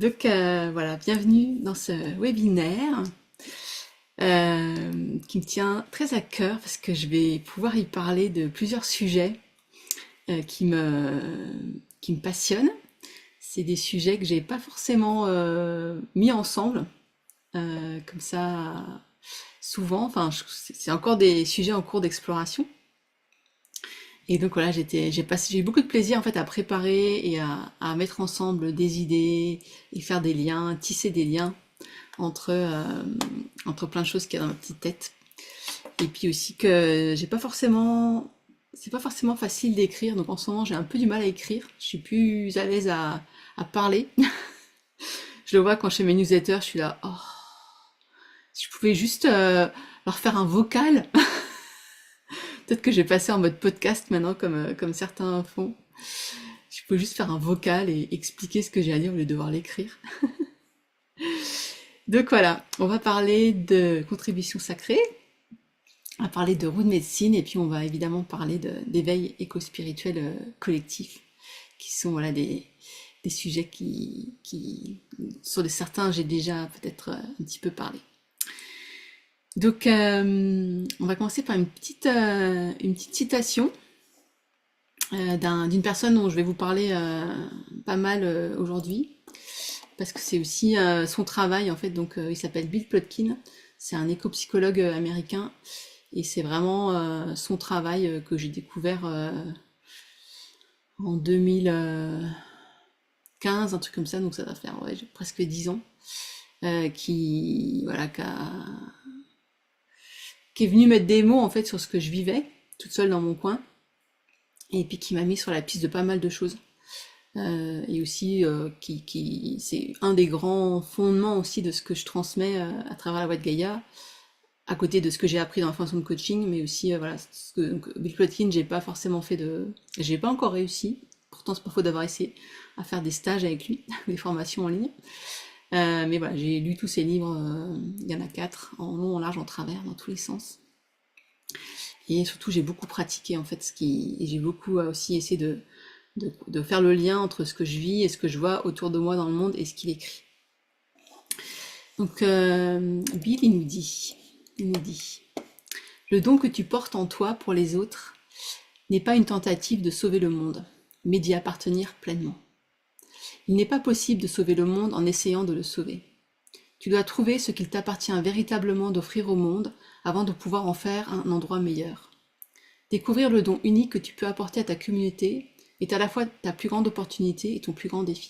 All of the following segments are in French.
Voilà, bienvenue dans ce webinaire qui me tient très à cœur parce que je vais pouvoir y parler de plusieurs sujets euh, qui me, qui me passionnent. C'est des sujets que j'ai pas forcément mis ensemble comme ça souvent. Enfin, c'est encore des sujets en cours d'exploration. Et donc voilà, j'ai eu beaucoup de plaisir en fait à préparer et à mettre ensemble des idées et faire des liens, tisser des liens entre, entre plein de choses qu'il y a dans ma petite tête. Et puis aussi que j'ai pas forcément, c'est pas forcément facile d'écrire, donc en ce moment j'ai un peu du mal à écrire. Je suis plus à l'aise à parler. Je le vois quand je fais mes newsletters, je suis là, oh, si je pouvais juste leur faire un vocal. Peut-être que je vais passer en mode podcast maintenant, comme certains font. Je peux juste faire un vocal et expliquer ce que j'ai à dire au lieu de devoir l'écrire. Donc voilà, on va parler de contribution sacrée, on va parler de roue de médecine et puis on va évidemment parler d'éveil éco-spirituel collectif, qui sont voilà, des sujets sur certains, j'ai déjà peut-être un petit peu parlé. Donc on va commencer par une petite citation d'une personne dont je vais vous parler pas mal aujourd'hui, parce que c'est aussi son travail en fait. Donc il s'appelle Bill Plotkin, c'est un éco-psychologue américain. Et c'est vraiment son travail que j'ai découvert en 2015, un truc comme ça, donc ça va faire ouais, presque 10 ans, voilà, qui est venu mettre des mots en fait sur ce que je vivais, toute seule dans mon coin, et puis qui m'a mis sur la piste de pas mal de choses. Et aussi, c'est un des grands fondements aussi de ce que je transmets à travers la voie de Gaïa, à côté de ce que j'ai appris dans la formation de coaching, mais aussi voilà, donc, Bill Plotkin, j'ai pas encore réussi. Pourtant, c'est pas faute d'avoir essayé à faire des stages avec lui, des formations en ligne. Mais voilà, j'ai lu tous ses livres. Il y en a 4, en long, en large, en travers, dans tous les sens. Et surtout, j'ai beaucoup pratiqué en fait et j'ai beaucoup aussi essayé de faire le lien entre ce que je vis et ce que je vois autour de moi dans le monde et ce qu'il écrit. Donc, Bill, il nous dit, le don que tu portes en toi pour les autres n'est pas une tentative de sauver le monde, mais d'y appartenir pleinement. Il n'est pas possible de sauver le monde en essayant de le sauver. Tu dois trouver ce qu'il t'appartient véritablement d'offrir au monde avant de pouvoir en faire un endroit meilleur. Découvrir le don unique que tu peux apporter à ta communauté est à la fois ta plus grande opportunité et ton plus grand défi.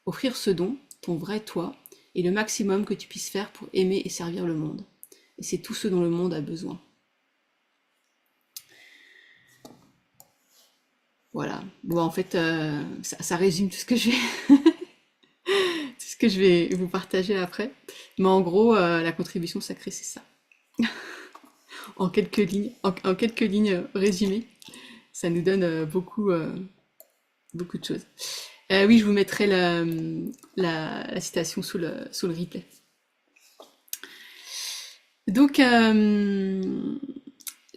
Offrir ce don, ton vrai toi, est le maximum que tu puisses faire pour aimer et servir le monde. Et c'est tout ce dont le monde a besoin. Voilà. Bon, en fait, ça résume tout ce que tout ce que je vais vous partager après. Mais en gros, la contribution sacrée, c'est ça. En quelques lignes résumées, ça nous donne beaucoup de choses. Oui, je vous mettrai la citation sous le replay. Donc, je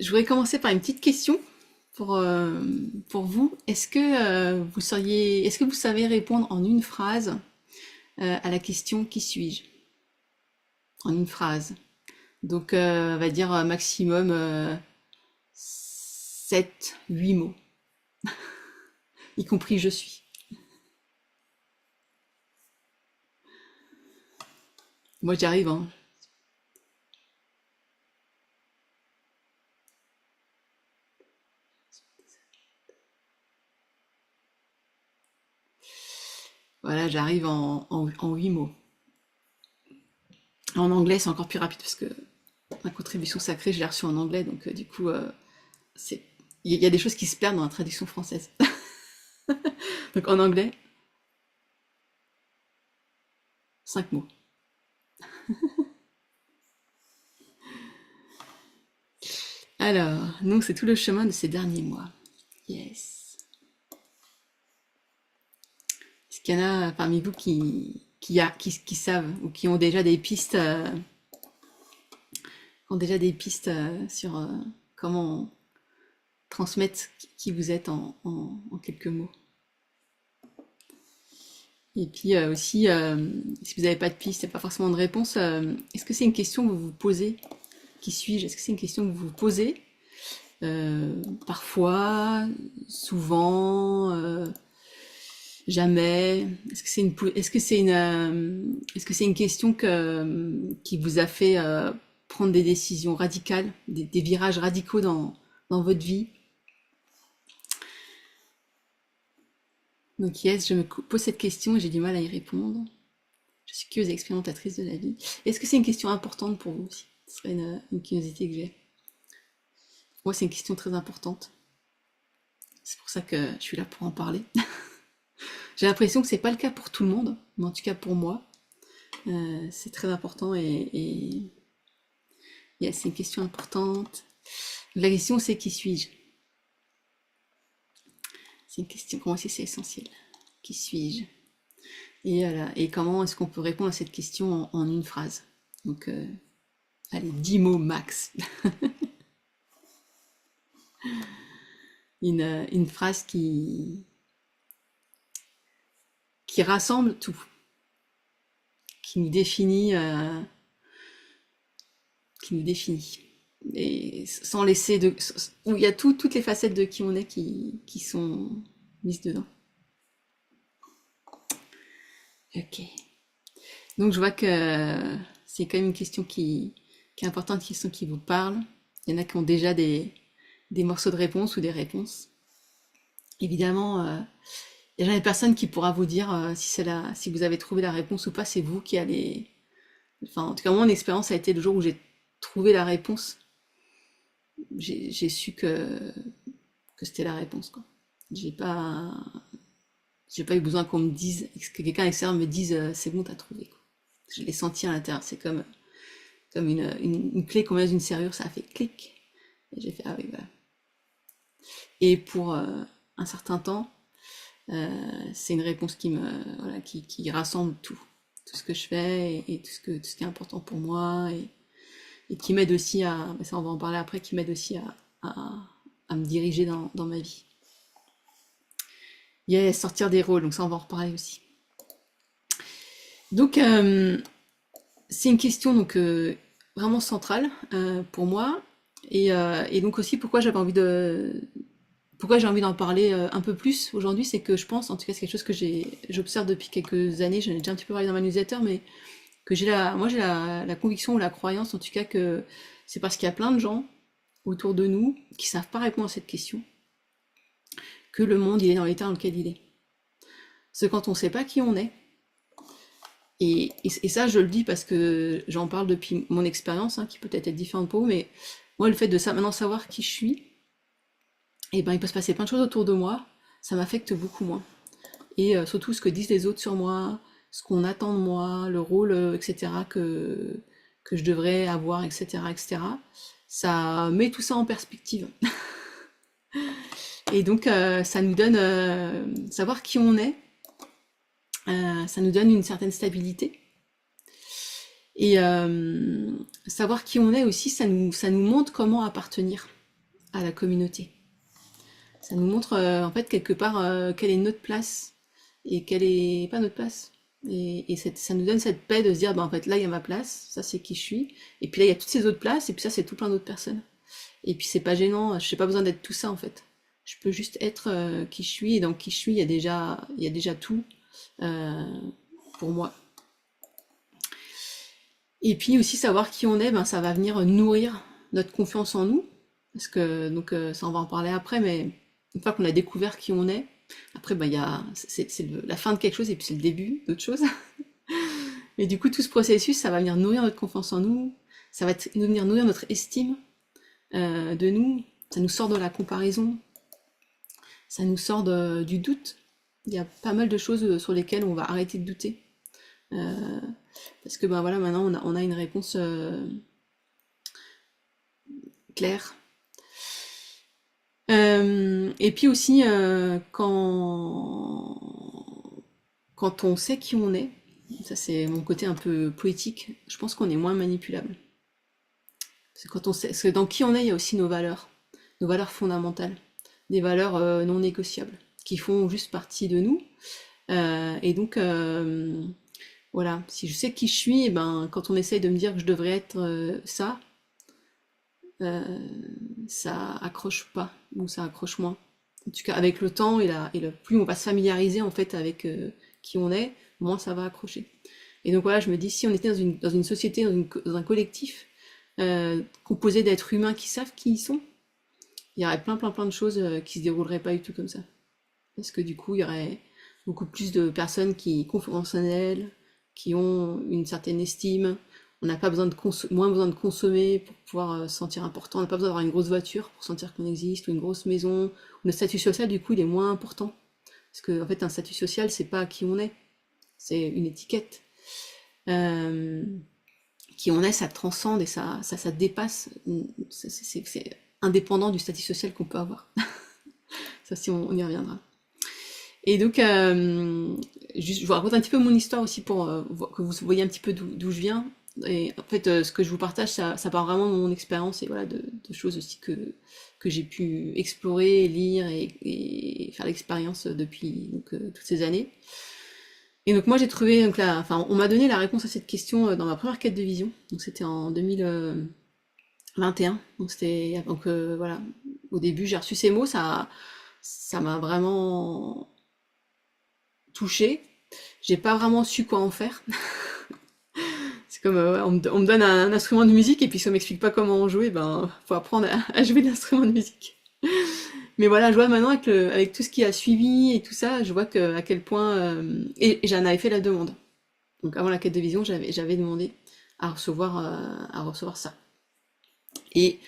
voudrais commencer par une petite question pour, euh, pour vous. Est-ce que vous savez répondre en une phrase à la question qui suis-je? En une phrase. Donc, on va dire maximum 7, 8 mots, y compris je suis. Moi, j'y arrive, hein. Voilà, j'arrive en 8 mots. En anglais, c'est encore plus rapide parce que ma contribution sacrée, je l'ai reçue en anglais, donc du coup, c'est il y a des choses qui se perdent dans la traduction française. Donc en anglais, 5 mots. Alors, donc c'est tout le chemin de ces derniers mois. Yes. Est-ce qu'il y en a parmi vous qui savent ou qui ont déjà des pistes, sur comment transmettre qui vous êtes en quelques mots? Et puis aussi, si vous n'avez pas de piste, et pas forcément de réponse, est-ce que c'est une question que vous vous posez? Qui suis-je? Est-ce que c'est une question que vous vous posez? Parfois, souvent, jamais. Est-ce que c'est une question qui vous a fait prendre des décisions radicales, des virages radicaux dans votre vie? Donc yes, je me pose cette question et j'ai du mal à y répondre. Je suis curieuse et expérimentatrice de la vie. Est-ce que c'est une question importante pour vous aussi? Ce serait une curiosité que j'ai. Moi, c'est une question très importante. C'est pour ça que je suis là pour en parler. J'ai l'impression que c'est pas le cas pour tout le monde, mais en tout cas pour moi, c'est très important et yeah, c'est une question importante. La question c'est qui suis-je? C'est une question, pour moi aussi c'est essentiel. Qui suis-je? Et comment est-ce qu'on peut répondre à cette question en une phrase? Donc, allez, 10 mots max. Une phrase qui rassemble tout, qui nous définit, qui nous définit. Et sans laisser de. Où il y a toutes les facettes de qui on est qui sont mises dedans. Ok. Donc je vois que c'est quand même une question qui est importante, une question qui vous parle. Il y en a qui ont déjà des morceaux de réponse ou des réponses. Évidemment, il y a jamais personne qui pourra vous dire si vous avez trouvé la réponse ou pas, c'est vous qui allez. Enfin, en tout cas, mon expérience a été le jour où j'ai trouvé la réponse. J'ai su que c'était la réponse, quoi. J'ai pas, j'ai pas eu besoin qu'on me dise, que quelqu'un à l'extérieur me dise c'est bon, t'as trouvé, quoi. Je l'ai senti à l'intérieur. C'est comme une clé qu'on met dans une serrure, ça a fait clic. Et j'ai fait ah oui, voilà. Et pour un certain temps, c'est une réponse voilà, qui rassemble tout ce que je fais et tout ce qui est important pour moi et qui m'aide aussi à, ça on va en parler après, qui m'aide aussi à me diriger dans ma vie. Yes, sortir des rôles, donc ça on va en reparler aussi. Donc c'est une question donc vraiment centrale pour moi et donc aussi pourquoi j'ai envie d'en parler un peu plus aujourd'hui, c'est que je pense, en tout cas c'est quelque chose que j'observe depuis quelques années, j'en ai déjà un petit peu parlé dans ma newsletter, mais que moi j'ai la conviction ou la croyance en tout cas que c'est parce qu'il y a plein de gens autour de nous qui savent pas répondre à cette question que le monde il est dans l'état dans lequel il est. C'est quand on sait pas qui on est. Et ça, je le dis parce que j'en parle depuis mon expérience, hein, qui peut-être être différente pour vous, mais moi, le fait de ça, maintenant savoir qui je suis, et ben, il peut se passer plein de choses autour de moi, ça m'affecte beaucoup moins. Et surtout ce que disent les autres sur moi, ce qu'on attend de moi, le rôle, etc., que je devrais avoir, etc., etc., ça met tout ça en perspective. Et donc, ça nous donne, savoir qui on est, ça nous donne une certaine stabilité. Et savoir qui on est aussi, ça nous montre comment appartenir à la communauté. Ça nous montre en fait quelque part quelle est notre place et quelle est pas notre place. Et ça nous donne cette paix de se dire, bah, en fait là il y a ma place, ça c'est qui je suis, et puis là il y a toutes ces autres places, et puis ça c'est tout plein d'autres personnes. Et puis c'est pas gênant, je n'ai pas besoin d'être tout ça en fait. Je peux juste être qui je suis, et dans qui je suis il y a déjà tout euh, pour moi. Et puis aussi savoir qui on est, ben, ça va venir nourrir notre confiance en nous. Parce que, donc ça on va en parler après, mais une fois qu'on a découvert qui on est, après ben, c'est la fin de quelque chose et puis c'est le début d'autre chose. Mais du coup tout ce processus, ça va venir nourrir notre confiance en nous, ça va venir nourrir notre estime de nous, ça nous sort de la comparaison, ça nous sort du doute. Il y a pas mal de choses sur lesquelles on va arrêter de douter. Euh, Parce que ben voilà, maintenant on a une réponse claire. Et puis aussi, quand on sait qui on est, ça c'est mon côté un peu poétique, je pense qu'on est moins manipulable. Parce que dans qui on est, il y a aussi nos valeurs fondamentales, des valeurs non négociables, qui font juste partie de nous, Et donc, voilà, si je sais qui je suis, et ben, quand on essaye de me dire que je devrais être ça, euh, ça accroche pas, ou ça accroche moins. En tout cas, avec le temps plus on va se familiariser en fait avec qui on est, moins ça va accrocher. Et donc voilà, je me dis, si on était dans une société, dans un collectif, composé d'êtres humains qui savent qui ils sont, il y aurait plein de choses qui se dérouleraient pas du tout comme ça. Parce que du coup, il y aurait beaucoup plus de personnes qui confiance en elles, qui ont une certaine estime. On n'a pas besoin de moins besoin de consommer pour pouvoir se sentir important. On n'a pas besoin d'avoir une grosse voiture pour sentir qu'on existe, ou une grosse maison. Notre statut social, du coup, il est moins important. Parce que, en fait, un statut social, c'est pas qui on est. C'est une étiquette. Euh, qui on est, ça transcende et ça dépasse. C'est indépendant du statut social qu'on peut avoir. Ça, si on y reviendra. Et donc, juste, je vous raconte un petit peu mon histoire aussi pour que vous voyez un petit peu d'où je viens. Et en fait, ce que je vous partage, ça part vraiment de mon expérience et voilà, de choses aussi que j'ai pu explorer, lire et faire l'expérience depuis donc, toutes ces années. Et donc moi j'ai trouvé, donc là, enfin on m'a donné la réponse à cette question dans ma première quête de vision. Donc c'était en 2021. Donc c'était donc voilà, au début j'ai reçu ces mots, ça m'a vraiment touchée. J'ai pas vraiment su quoi en faire. C'est comme on me donne un instrument de musique et puis si on m'explique pas comment en jouer, ben faut apprendre à jouer de l'instrument de musique. Mais voilà, je vois maintenant avec tout ce qui a suivi et tout ça, je vois que à quel point et j'en avais fait la demande. Donc avant la quête de vision, j'avais demandé à recevoir ça. Et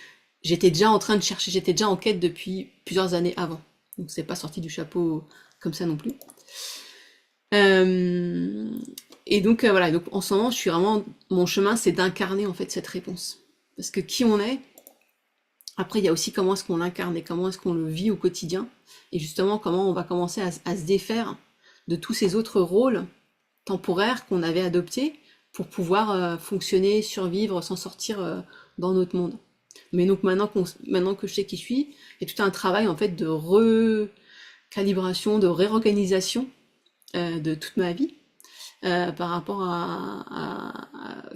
j'étais déjà en train de chercher, j'étais déjà en quête depuis plusieurs années avant. Donc c'est pas sorti du chapeau comme ça non plus. Euh, et donc voilà, donc en ce moment, je suis vraiment, mon chemin, c'est d'incarner en fait cette réponse. Parce que qui on est, après il y a aussi comment est-ce qu'on l'incarne et comment est-ce qu'on le vit au quotidien. Et justement comment on va commencer à se défaire de tous ces autres rôles temporaires qu'on avait adoptés pour pouvoir fonctionner, survivre, s'en sortir dans notre monde. Mais donc maintenant que je sais qui je suis, il y a tout un travail en fait de recalibration, de réorganisation de toute ma vie par rapport à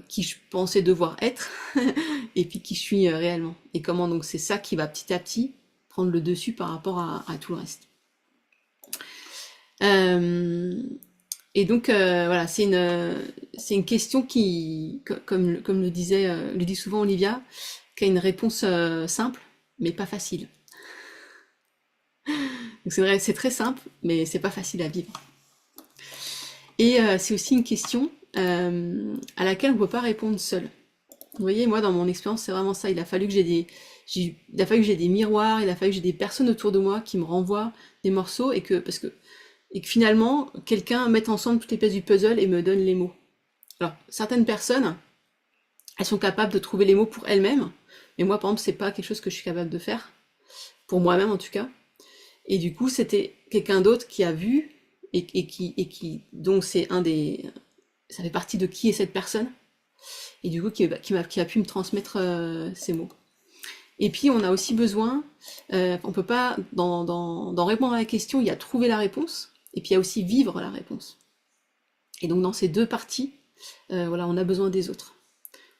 qui je pensais devoir être et puis qui je suis réellement. Et comment donc c'est ça qui va petit à petit prendre le dessus par rapport à tout le reste. Euh, et donc voilà, c'est une question qui, comme le dit souvent Olivia, qui a une réponse simple, mais pas facile. Donc c'est vrai, c'est très simple, mais c'est pas facile à vivre. Et c'est aussi une question à laquelle on ne peut pas répondre seul. Vous voyez, moi dans mon expérience, c'est vraiment ça. Il a fallu que il a fallu que j'ai des miroirs, il a fallu que j'ai des personnes autour de moi qui me renvoient des morceaux et que finalement quelqu'un mette ensemble toutes les pièces du puzzle et me donne les mots. Alors certaines personnes, elles sont capables de trouver les mots pour elles-mêmes, mais moi par exemple c'est pas quelque chose que je suis capable de faire pour moi-même en tout cas. Et du coup c'était quelqu'un d'autre qui a vu et qui donc c'est ça fait partie de qui est cette personne et du coup qui a pu me transmettre ces mots. Et puis on a aussi besoin, on peut pas dans répondre à la question, il y a trouver la réponse et puis il y a aussi vivre la réponse. Et donc dans ces deux parties, voilà, on a besoin des autres.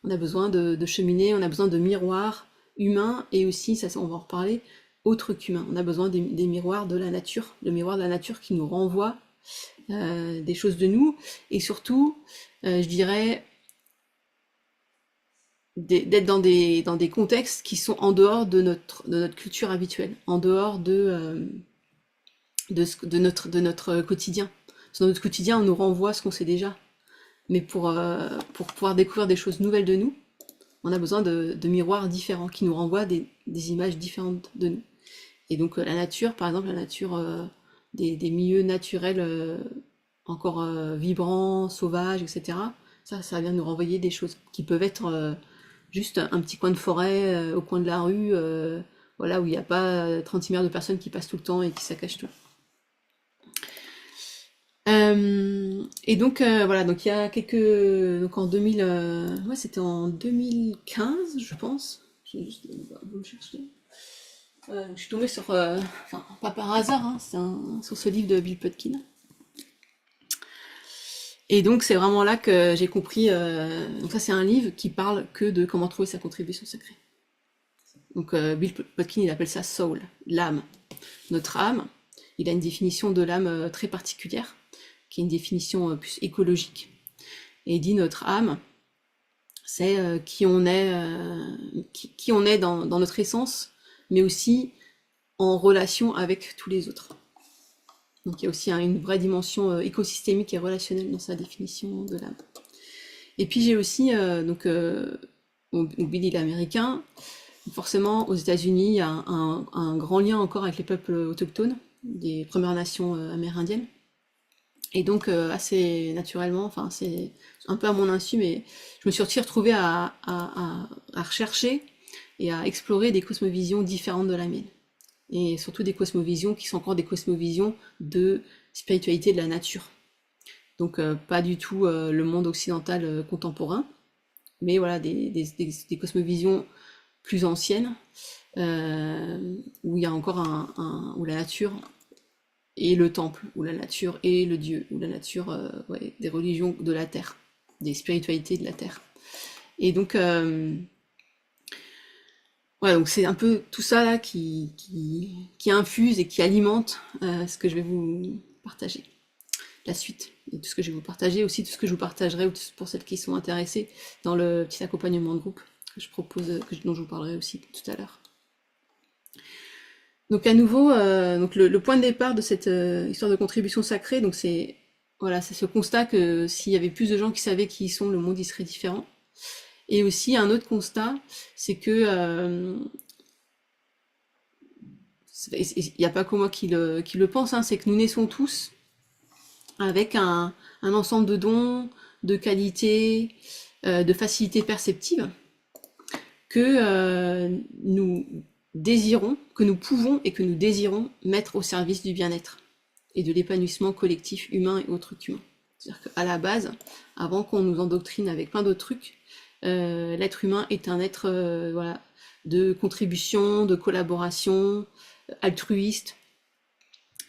On a besoin de cheminer, on a besoin de miroirs humains et aussi, ça on va en reparler, autres qu'humains. On a besoin des miroirs de la nature, le miroir de la nature qui nous renvoie des choses de nous et surtout, je dirais, d'être dans des contextes qui sont en dehors de notre culture habituelle, en dehors de notre quotidien. Parce que dans notre quotidien, on nous renvoie ce qu'on sait déjà. Mais pour pouvoir découvrir des choses nouvelles de nous, on a besoin de miroirs différents qui nous renvoient des images différentes de nous. Et donc la nature, par exemple, la nature des milieux naturels encore vibrants, sauvages, etc. Ça vient nous renvoyer des choses qui peuvent être juste un petit coin de forêt au coin de la rue, voilà, où il n'y a pas 36 milliards de personnes qui passent tout le temps et qui saccagent tout. Et donc voilà, donc il y a donc en 2000, ouais c'était en 2015 je pense. Je vais juste vous le chercher. Je suis tombée sur, enfin pas par hasard, hein, sur ce livre de Bill Putkin. Et donc c'est vraiment là que j'ai compris, donc ça c'est un livre qui parle que de comment trouver sa contribution sacrée. Donc Bill Plotkin il appelle ça soul, l'âme. Notre âme, il a une définition de l'âme très particulière, qui est une définition plus écologique. Et il dit notre âme, c'est qui on est, qui on est dans notre essence, mais aussi en relation avec tous les autres. Donc il y a aussi une vraie dimension écosystémique et relationnelle dans sa définition de l'âme. Et puis j'ai aussi, Bill il est américain, forcément aux États-Unis il y a un grand lien encore avec les peuples autochtones, des Premières Nations amérindiennes. Et donc assez naturellement, enfin c'est un peu à mon insu, mais je me suis aussi retrouvée à rechercher et à explorer des cosmovisions différentes de la mienne. Et surtout des cosmovisions qui sont encore des cosmovisions de spiritualité de la nature. Donc pas du tout le monde occidental contemporain, mais voilà des cosmovisions plus anciennes, où il y a encore où la nature et le temple, ou la nature et le dieu, ou la nature ouais, des religions de la terre, des spiritualités de la terre. Et donc, ouais, donc c'est un peu tout ça là qui infuse et qui alimente ce que je vais vous partager. La suite, et tout ce que je vais vous partager, aussi tout ce que je vous partagerai pour celles qui sont intéressées dans le petit accompagnement de groupe que je propose, dont je vous parlerai aussi tout à l'heure. Donc à nouveau, donc le point de départ de cette histoire de contribution sacrée, donc c'est voilà, c'est ce constat que s'il y avait plus de gens qui savaient qui ils sont, le monde il serait différent. Et aussi un autre constat, c'est que il n'y a pas que moi qui le pense, hein, c'est que nous naissons tous avec un ensemble de dons, de qualités, de facilités perceptives que nous désirons, que nous pouvons et que nous désirons mettre au service du bien-être et de l'épanouissement collectif humain et autres qu'humain. C'est-à-dire qu'à la base, avant qu'on nous endoctrine avec plein d'autres trucs, l'être humain est un être voilà, de contribution, de collaboration, altruiste,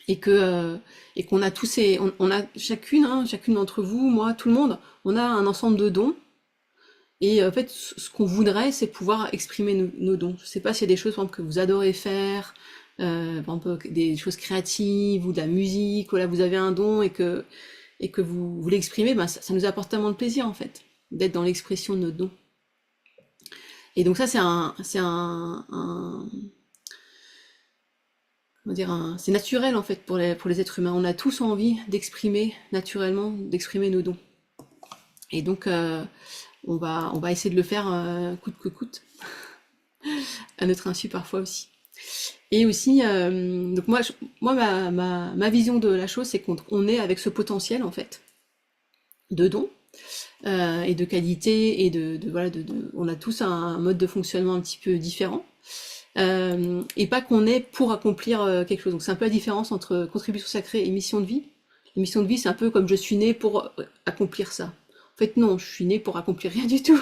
et que et qu'on a tous ces, on a chacune, hein, chacune d'entre vous, moi, tout le monde, on a un ensemble de dons. Et en fait, ce qu'on voudrait, c'est pouvoir exprimer nos dons. Je sais pas s'il y a des choses, par exemple, que vous adorez faire, par exemple, des choses créatives ou de la musique, ou là vous avez un don et que vous voulez exprimer, ben ça nous apporte tellement de plaisir en fait, d'être dans l'expression de nos dons. Et donc ça, c'est naturel en fait pour les êtres humains. On a tous envie d'exprimer naturellement, d'exprimer nos dons. Et donc on va essayer de le faire coûte que coûte, à notre insu parfois aussi. Et aussi, donc moi ma vision de la chose, c'est qu'on est avec ce potentiel en fait de dons et de qualité et voilà, on a tous un mode de fonctionnement un petit peu différent. Et pas qu'on est pour accomplir quelque chose. Donc c'est un peu la différence entre contribution sacrée et mission de vie. La mission de vie, c'est un peu comme je suis né pour accomplir ça. En fait, non, je suis né pour accomplir rien du tout.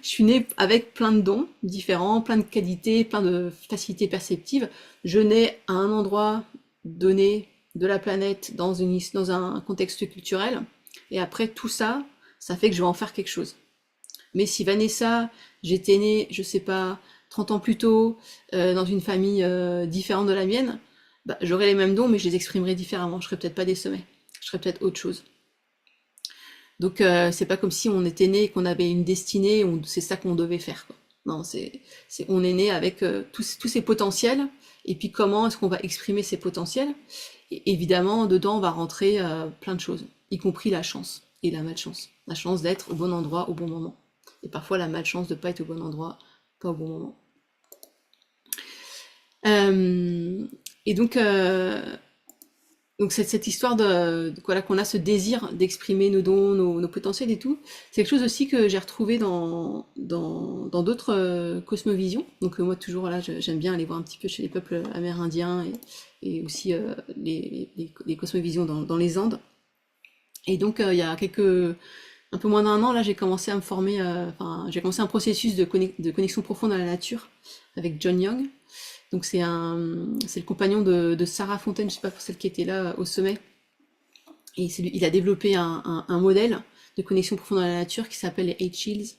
Je suis né avec plein de dons différents, plein de qualités, plein de facilités perceptives. Je nais à un endroit donné de la planète dans un contexte culturel. Et après, tout ça, ça fait que je vais en faire quelque chose. Mais si Vanessa, j'étais née, je sais pas, 30 ans plus tôt, dans une famille différente de la mienne, bah, j'aurais les mêmes dons, mais je les exprimerais différemment. Je serais peut-être pas des sommets. Je serais peut-être autre chose. Donc c'est pas comme si on était né et qu'on avait une destinée, c'est ça qu'on devait faire, quoi. Non, on est né avec tous ces potentiels, et puis comment est-ce qu'on va exprimer ces potentiels? Et évidemment, dedans, on va rentrer plein de choses, y compris la chance et la malchance. La chance d'être au bon endroit au bon moment. Et parfois la malchance de pas être au bon endroit, pas au bon moment. Et donc cette histoire voilà, qu'on a ce désir d'exprimer nos dons, nos potentiels et tout, c'est quelque chose aussi que j'ai retrouvé dans d'autres cosmovisions. Donc moi toujours là, j'aime bien aller voir un petit peu chez les peuples amérindiens et aussi les cosmovisions dans les Andes. Et donc il y a un peu moins d'un an là, j'ai commencé à me former, j'ai commencé un processus de connexion profonde à la nature avec John Young. Donc c'est le compagnon de Sarah Fontaine, je sais pas pour celle qui était là au sommet. Et il a développé un modèle de connexion profonde à la nature qui s'appelle les 8 Shields.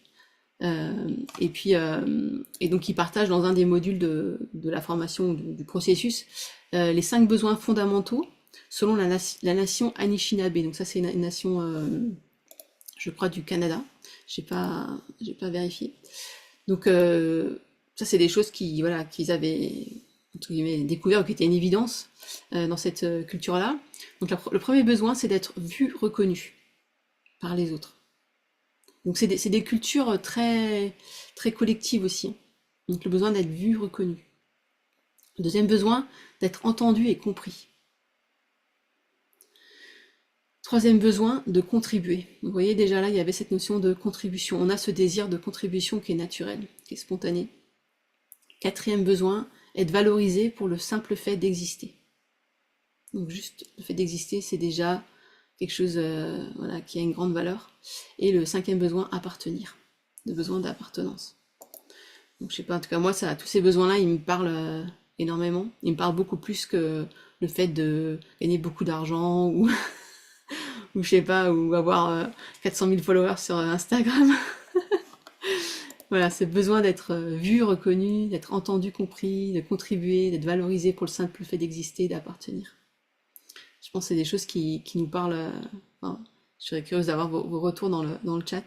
Et donc il partage dans un des modules de la formation du processus les 5 besoins fondamentaux selon la nation Anishinaabe. Donc ça c'est une nation, je crois, du Canada. J'ai pas vérifié. Donc ça c'est des choses qu'ils avaient entre guillemets découvert ou qui étaient une évidence dans cette culture-là. Donc le premier besoin c'est d'être vu, reconnu par les autres. Donc c'est des cultures très, très collectives aussi. Donc le besoin d'être vu, reconnu. Le deuxième besoin, d'être entendu et compris. Troisième besoin, de contribuer. Vous voyez déjà là, il y avait cette notion de contribution. On a ce désir de contribution qui est naturel, qui est spontané. Quatrième besoin, être valorisé pour le simple fait d'exister. Donc juste le fait d'exister, c'est déjà quelque chose qui a une grande valeur. Et le cinquième besoin, appartenir. Le besoin d'appartenance. Donc je sais pas, en tout cas moi, tous ces besoins-là, ils me parlent énormément. Ils me parlent beaucoup plus que le fait de gagner beaucoup d'argent ou, ou je sais pas, ou avoir 400 000 followers sur Instagram. Voilà, ce besoin d'être vu, reconnu, d'être entendu, compris, de contribuer, d'être valorisé pour le simple fait d'exister, d'appartenir. Je pense que c'est des choses qui nous parlent. Enfin, je serais curieuse d'avoir vos retours dans le chat.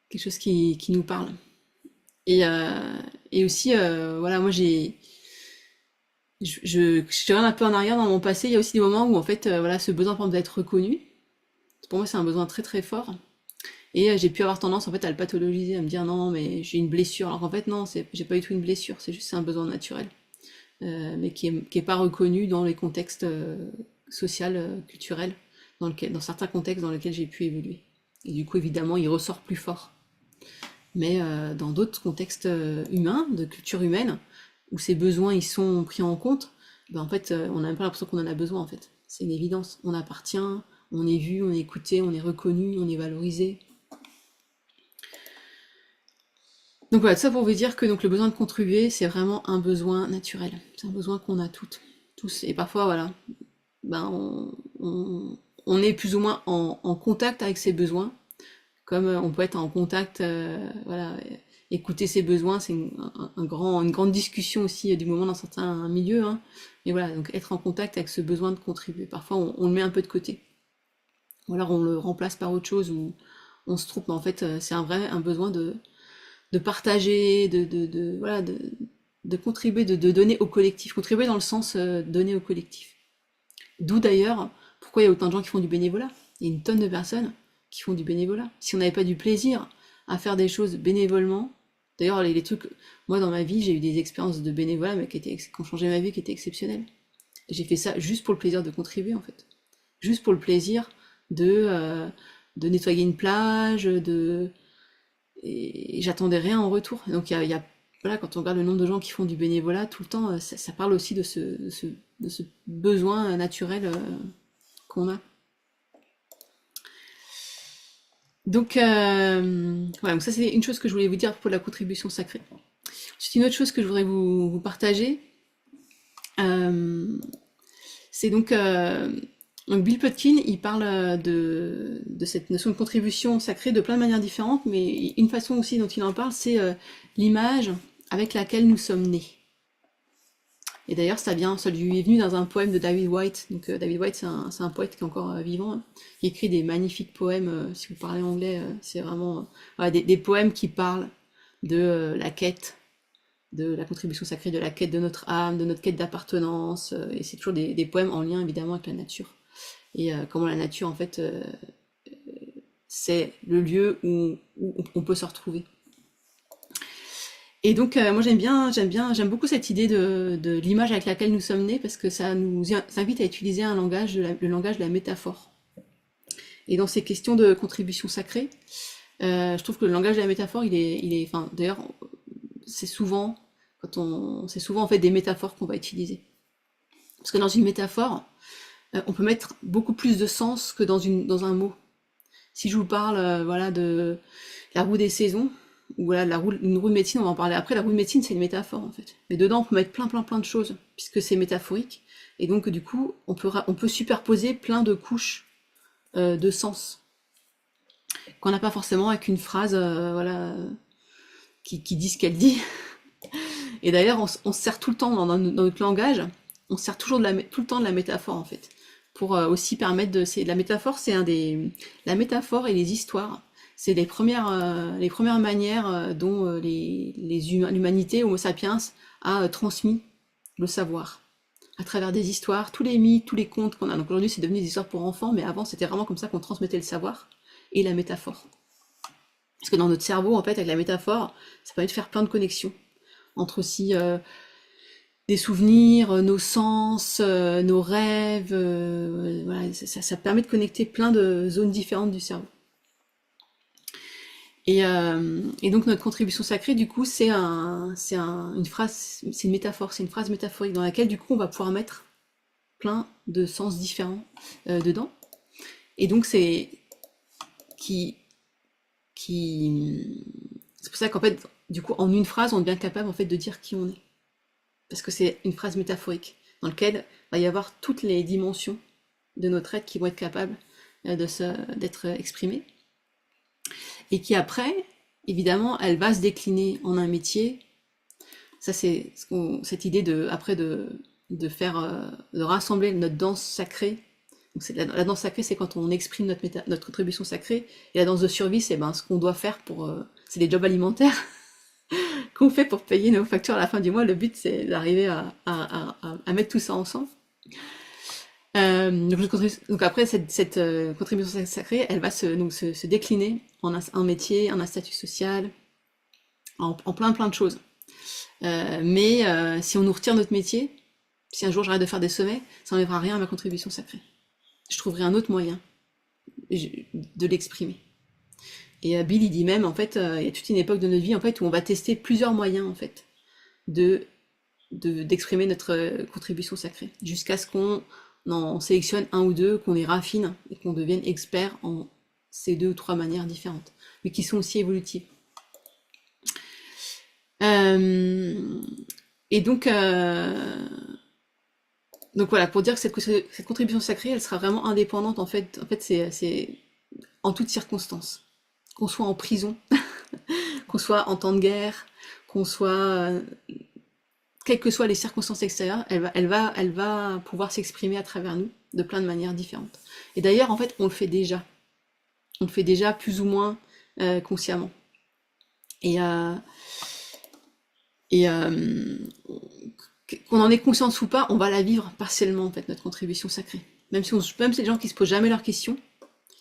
Quelque chose qui nous parle. Et aussi, voilà, moi je regarde un peu en arrière dans mon passé, il y a aussi des moments où en fait, voilà, ce besoin par exemple, d'être reconnu, pour moi c'est un besoin très très fort. Et j'ai pu avoir tendance en fait à le pathologiser, à me dire non mais j'ai une blessure, alors qu'en fait non, j'ai pas du tout une blessure, c'est un besoin naturel. Mais qui est pas reconnu dans les contextes sociaux, culturels, dans certains contextes dans lesquels j'ai pu évoluer. Et du coup, évidemment, il ressort plus fort. Mais dans d'autres contextes humains, de culture humaine, où ces besoins ils sont pris en compte, ben en fait, on n'a même pas l'impression qu'on en a besoin en fait. C'est une évidence. On appartient, on est vu, on est écouté, on est reconnu, on est valorisé. Donc voilà, tout ça pour vous dire que donc, le besoin de contribuer, c'est vraiment un besoin naturel. C'est un besoin qu'on a tous. Et parfois, voilà, ben on est plus ou moins en contact avec ses besoins, comme on peut être en contact, voilà, écouter ses besoins, c'est une grande discussion aussi du moment dans certains milieux, hein. Mais voilà, donc être en contact avec ce besoin de contribuer. Parfois, on le met un peu de côté. Ou alors on le remplace par autre chose, ou on se trompe, mais en fait, c'est un besoin de partager, voilà, de contribuer, de donner au collectif. Contribuer dans le sens donner au collectif. D'où d'ailleurs, pourquoi il y a autant de gens qui font du bénévolat. Il y a une tonne de personnes qui font du bénévolat. Si on n'avait pas du plaisir à faire des choses bénévolement, d'ailleurs les trucs, moi dans ma vie j'ai eu des expériences de bénévolat mais qui ont changé ma vie, qui étaient exceptionnelles. J'ai fait ça juste pour le plaisir de contribuer en fait. Juste pour le plaisir de nettoyer une plage, et j'attendais rien en retour. Donc voilà, quand on regarde le nombre de gens qui font du bénévolat tout le temps, ça parle aussi de ce besoin naturel qu'on a. Donc, voilà, donc ça c'est une chose que je voulais vous dire pour la contribution sacrée. C'est une autre chose que je voudrais vous partager. C'est donc Bill Plotkin, il parle de cette notion de contribution sacrée de plein de manières différentes, mais une façon aussi dont il en parle, c'est l'image avec laquelle nous sommes nés. Et d'ailleurs, ça lui est venu dans un poème de David Whyte. Donc David Whyte, c'est un poète qui est encore vivant, hein. Il écrit des magnifiques poèmes. Si vous parlez anglais, c'est vraiment voilà, des poèmes qui parlent de la quête, de la contribution sacrée, de la quête de notre âme, de notre quête d'appartenance. Et c'est toujours des poèmes en lien évidemment avec la nature. Et comment la nature, en fait, c'est le lieu où on peut se retrouver. Et donc, moi j'aime beaucoup cette idée de l'image avec laquelle nous sommes nés, parce que ça nous invite à utiliser le langage de la métaphore. Et dans ces questions de contribution sacrée, je trouve que le langage de la métaphore, enfin, d'ailleurs, c'est souvent en fait des métaphores qu'on va utiliser. Parce que dans une métaphore, on peut mettre beaucoup plus de sens que dans un mot. Si je vous parle, voilà, de la roue des saisons, ou voilà, une roue de médecine, on va en parler après. La roue de médecine, c'est une métaphore en fait. Mais dedans, on peut mettre plein de choses, puisque c'est métaphorique. Et donc, du coup, on peut superposer plein de couches de sens qu'on n'a pas forcément avec une phrase voilà, qui dit ce qu'elle dit. Et d'ailleurs, on se sert tout le temps dans notre langage, on se sert toujours tout le temps de la métaphore en fait, pour aussi permettre la métaphore, la métaphore et les histoires, c'est les premières manières dont l'humanité, Homo sapiens, a transmis le savoir à travers des histoires, tous les mythes, tous les contes qu'on a. Donc aujourd'hui, c'est devenu des histoires pour enfants, mais avant, c'était vraiment comme ça qu'on transmettait le savoir et la métaphore. Parce que dans notre cerveau, en fait, avec la métaphore, ça permet de faire plein de connexions entre aussi des souvenirs, nos sens, nos rêves. Voilà, ça permet de connecter plein de zones différentes du cerveau. Et donc notre contribution sacrée, du coup, c'est une phrase, c'est une métaphore, c'est une phrase métaphorique dans laquelle, du coup, on va pouvoir mettre plein de sens différents dedans. Et donc c'est c'est pour ça qu'en fait, du coup, en une phrase, on devient capable en fait de dire qui on est. Parce que c'est une phrase métaphorique dans laquelle va y avoir toutes les dimensions de notre être qui vont être capables d'être exprimées. Et qui après, évidemment, elle va se décliner en un métier. Ça, c'est cette idée de rassembler notre danse sacrée. Donc la danse sacrée, c'est quand on exprime notre contribution sacrée. Et la danse de survie, c'est ce qu'on doit faire c'est les jobs alimentaires qu'on fait pour payer nos factures à la fin du mois. Le but, c'est d'arriver à mettre tout ça ensemble. Donc après, cette contribution sacrée, elle va se décliner en un métier, en un statut social, en plein de choses. Mais si on nous retire notre métier, si un jour j'arrête de faire des sommets, ça n'enlèvera rien à ma contribution sacrée. Je trouverai un autre moyen de l'exprimer. Et Bill, il dit même, en fait, il y a toute une époque de notre vie, en fait, où on va tester plusieurs moyens, en fait, d'exprimer notre contribution sacrée, jusqu'à ce qu'on en sélectionne un ou deux, qu'on les raffine, et qu'on devienne expert en ces 2 ou 3 manières différentes, mais qui sont aussi évolutives. Et donc voilà, pour dire que cette contribution sacrée, elle sera vraiment indépendante, en fait c'est en toutes circonstances. Qu'on soit en prison, qu'on soit en temps de guerre, qu'on soit... quelles que soient les circonstances extérieures, elle va pouvoir s'exprimer à travers nous de plein de manières différentes. Et d'ailleurs, en fait, on le fait déjà. On le fait déjà plus ou moins consciemment. Qu'on en ait conscience ou pas, on va la vivre partiellement, en fait, notre contribution sacrée. Même si les gens qui se posent jamais leurs questions,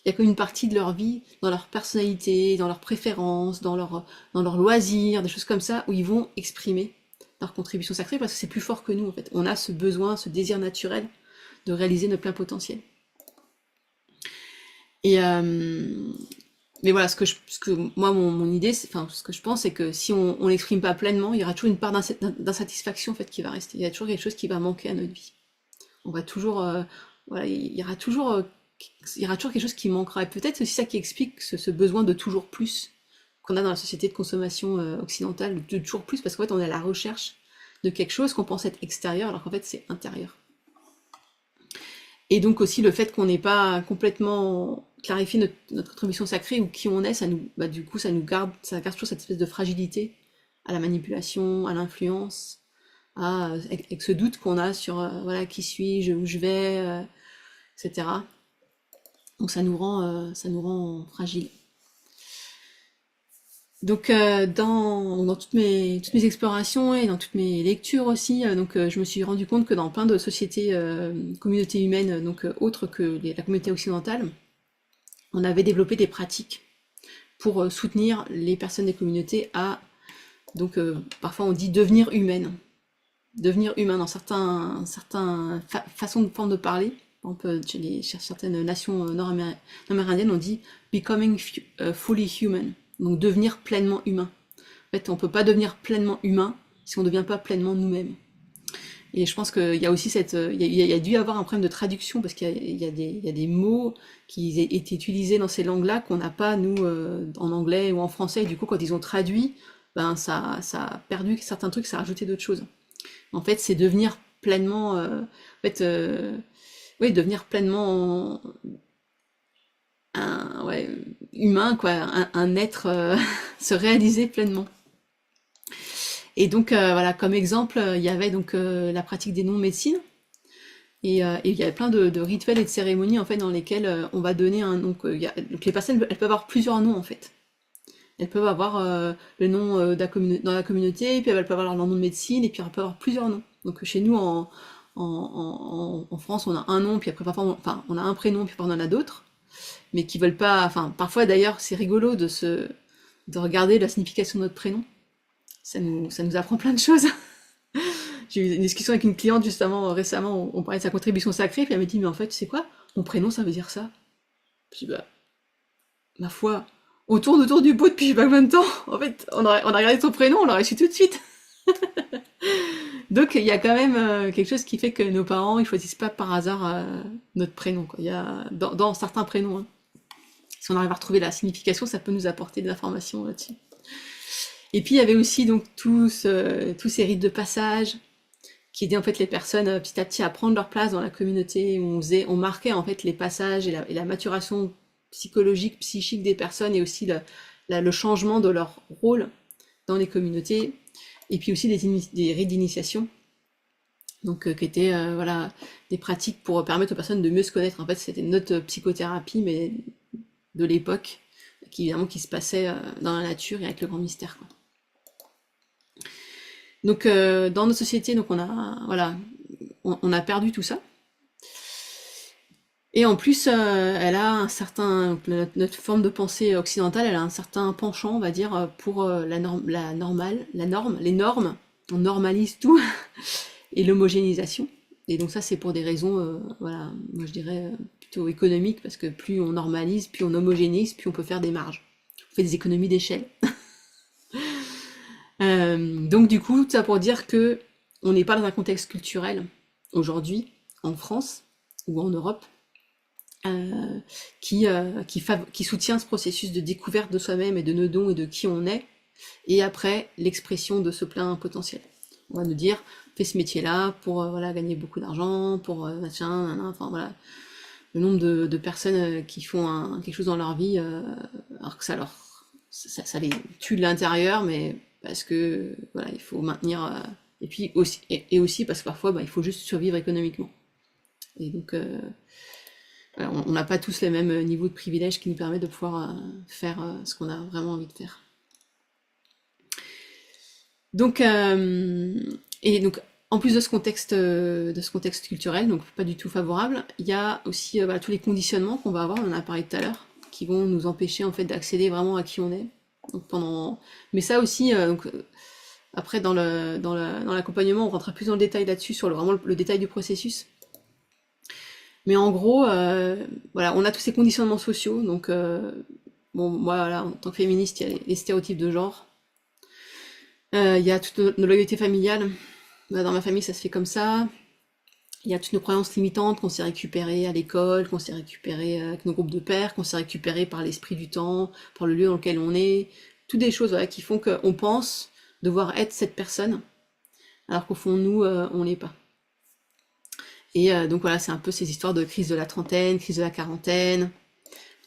il y a comme une partie de leur vie, dans leur personnalité, dans leurs préférences, dans leurs loisirs, des choses comme ça, où ils vont exprimer leur contribution sacrée, parce que c'est plus fort que nous, en fait. On a ce besoin, ce désir naturel de réaliser notre plein potentiel. Mais voilà, moi, mon idée, ce que je pense, c'est que si on l'exprime pas pleinement, il y aura toujours une part d'insatisfaction, en fait, qui va rester. Il y a toujours quelque chose qui va manquer à notre vie. On va toujours, voilà, il y aura toujours quelque chose qui manquera. Et peut-être c'est aussi ça qui explique ce besoin de toujours plus qu'on a dans la société de consommation occidentale, de toujours plus, parce qu'en fait, on est à la recherche de quelque chose qu'on pense être extérieur, alors qu'en fait, c'est intérieur. Et donc aussi le fait qu'on n'ait pas complètement clarifié notre contribution sacrée ou qui on est, du coup, ça garde toujours cette espèce de fragilité à la manipulation, à l'influence, avec ce doute qu'on a sur voilà, qui suis-je, où je vais, etc. Donc ça nous rend fragiles. Donc dans toutes mes explorations et dans toutes mes lectures aussi, je me suis rendu compte que dans plein de sociétés, communautés humaines, autres que la communauté occidentale, on avait développé des pratiques pour soutenir les personnes des communautés à, parfois on dit devenir humaine. Devenir humain dans certaines formes de parler. Par exemple, chez certaines nations nord-amérindiennes, on dit becoming fully human. Donc devenir pleinement humain. En fait, on peut pas devenir pleinement humain si on ne devient pas pleinement nous-mêmes. Et je pense qu'il y a aussi il y a dû y avoir un problème de traduction parce qu'il y a des mots qui étaient utilisés dans ces langues-là qu'on n'a pas, nous, en anglais ou en français. Et du coup, quand ils ont traduit, ça a perdu certains trucs, ça a rajouté d'autres choses. En fait, c'est devenir pleinement, oui, devenir pleinement ouais, humain, quoi, un être, se réaliser pleinement. Et donc, voilà, comme exemple, il y avait donc la pratique des non-médecines. Et il y a plein de rituels et de cérémonies en fait dans lesquels on va donner un nom. Donc les personnes elles peuvent avoir plusieurs noms en fait. Elles peuvent avoir le nom dans la communauté, et puis elles peuvent avoir leur nom de médecine, et puis elles peuvent avoir plusieurs noms. Donc chez nous en France, on a un nom, puis après parfois on a un prénom, puis parfois on en a d'autres, mais qui veulent pas. Enfin, parfois d'ailleurs, c'est rigolo de regarder la signification de notre prénom. Ça nous apprend plein de choses. J'ai eu une discussion avec une cliente justement récemment, on parlait de sa contribution sacrée, puis elle me dit, mais en fait, tu sais quoi? Mon prénom, ça veut dire ça. Puis bah, ma foi, on tourne autour du pot depuis je sais pas combien de temps. En fait, on a regardé ton prénom, on l'aurait su tout de suite. Donc il y a quand même quelque chose qui fait que nos parents, ils choisissent pas par hasard notre prénom, quoi. Il y a dans certains prénoms, hein. Si on arrive à retrouver la signification, ça peut nous apporter des informations là-dessus. Et puis il y avait aussi donc tous ces rites de passage qui aidaient en fait les personnes petit à petit à prendre leur place dans la communauté, où on marquait en fait les passages et la maturation psychologique, psychique des personnes, et aussi le changement de leur rôle dans les communautés, et puis aussi des rites d'initiation, donc qui étaient voilà, des pratiques pour permettre aux personnes de mieux se connaître. En fait, c'était notre psychothérapie, mais de l'époque, évidemment qui se passait dans la nature et avec le grand mystère, quoi. Donc dans notre société, donc on a perdu tout ça. Et en plus, elle a un certain notre forme de pensée occidentale, elle a un certain penchant, on va dire, pour la norme, les normes. On normalise tout et l'homogénéisation. Et donc ça, c'est pour des raisons, voilà, moi je dirais plutôt économiques, parce que plus on normalise, plus on homogénise, plus on peut faire des marges. On fait des économies d'échelle. Donc du coup, tout ça pour dire que on n'est pas dans un contexte culturel aujourd'hui en France ou en Europe qui soutient ce processus de découverte de soi-même et de nos dons et de qui on est, et après l'expression de ce plein potentiel. On va nous dire, fais ce métier-là pour voilà, gagner beaucoup d'argent, pour machin, enfin voilà. Le nombre de personnes qui font quelque chose dans leur vie, alors que ça les tue de l'intérieur, mais parce que voilà, il faut maintenir, et puis aussi, et aussi parce que parfois il faut juste survivre économiquement. Et donc on n'a pas tous les mêmes niveaux de privilèges qui nous permettent de pouvoir faire ce qu'on a vraiment envie de faire. Donc, et donc, en plus de ce contexte culturel, donc pas du tout favorable, il y a aussi voilà, tous les conditionnements qu'on va avoir, on en a parlé tout à l'heure, qui vont nous empêcher en fait d'accéder vraiment à qui on est. Donc mais ça aussi, après dans l'accompagnement, on rentrera plus dans le détail là-dessus sur vraiment le détail du processus. Mais en gros, voilà, on a tous ces conditionnements sociaux, donc bon, moi, voilà, en tant que féministe, il y a les stéréotypes de genre. Il y a toute nos loyautés familiales. Dans ma famille, ça se fait comme ça. Il y a toutes nos croyances limitantes qu'on s'est récupérées à l'école, qu'on s'est récupérées avec nos groupes de pairs, qu'on s'est récupérées par l'esprit du temps, par le lieu dans lequel on est. Toutes des choses voilà, qui font qu'on pense devoir être cette personne, alors qu'au fond, nous, on l'est pas. Et donc voilà, c'est un peu ces histoires de crise de la trentaine, crise de la quarantaine.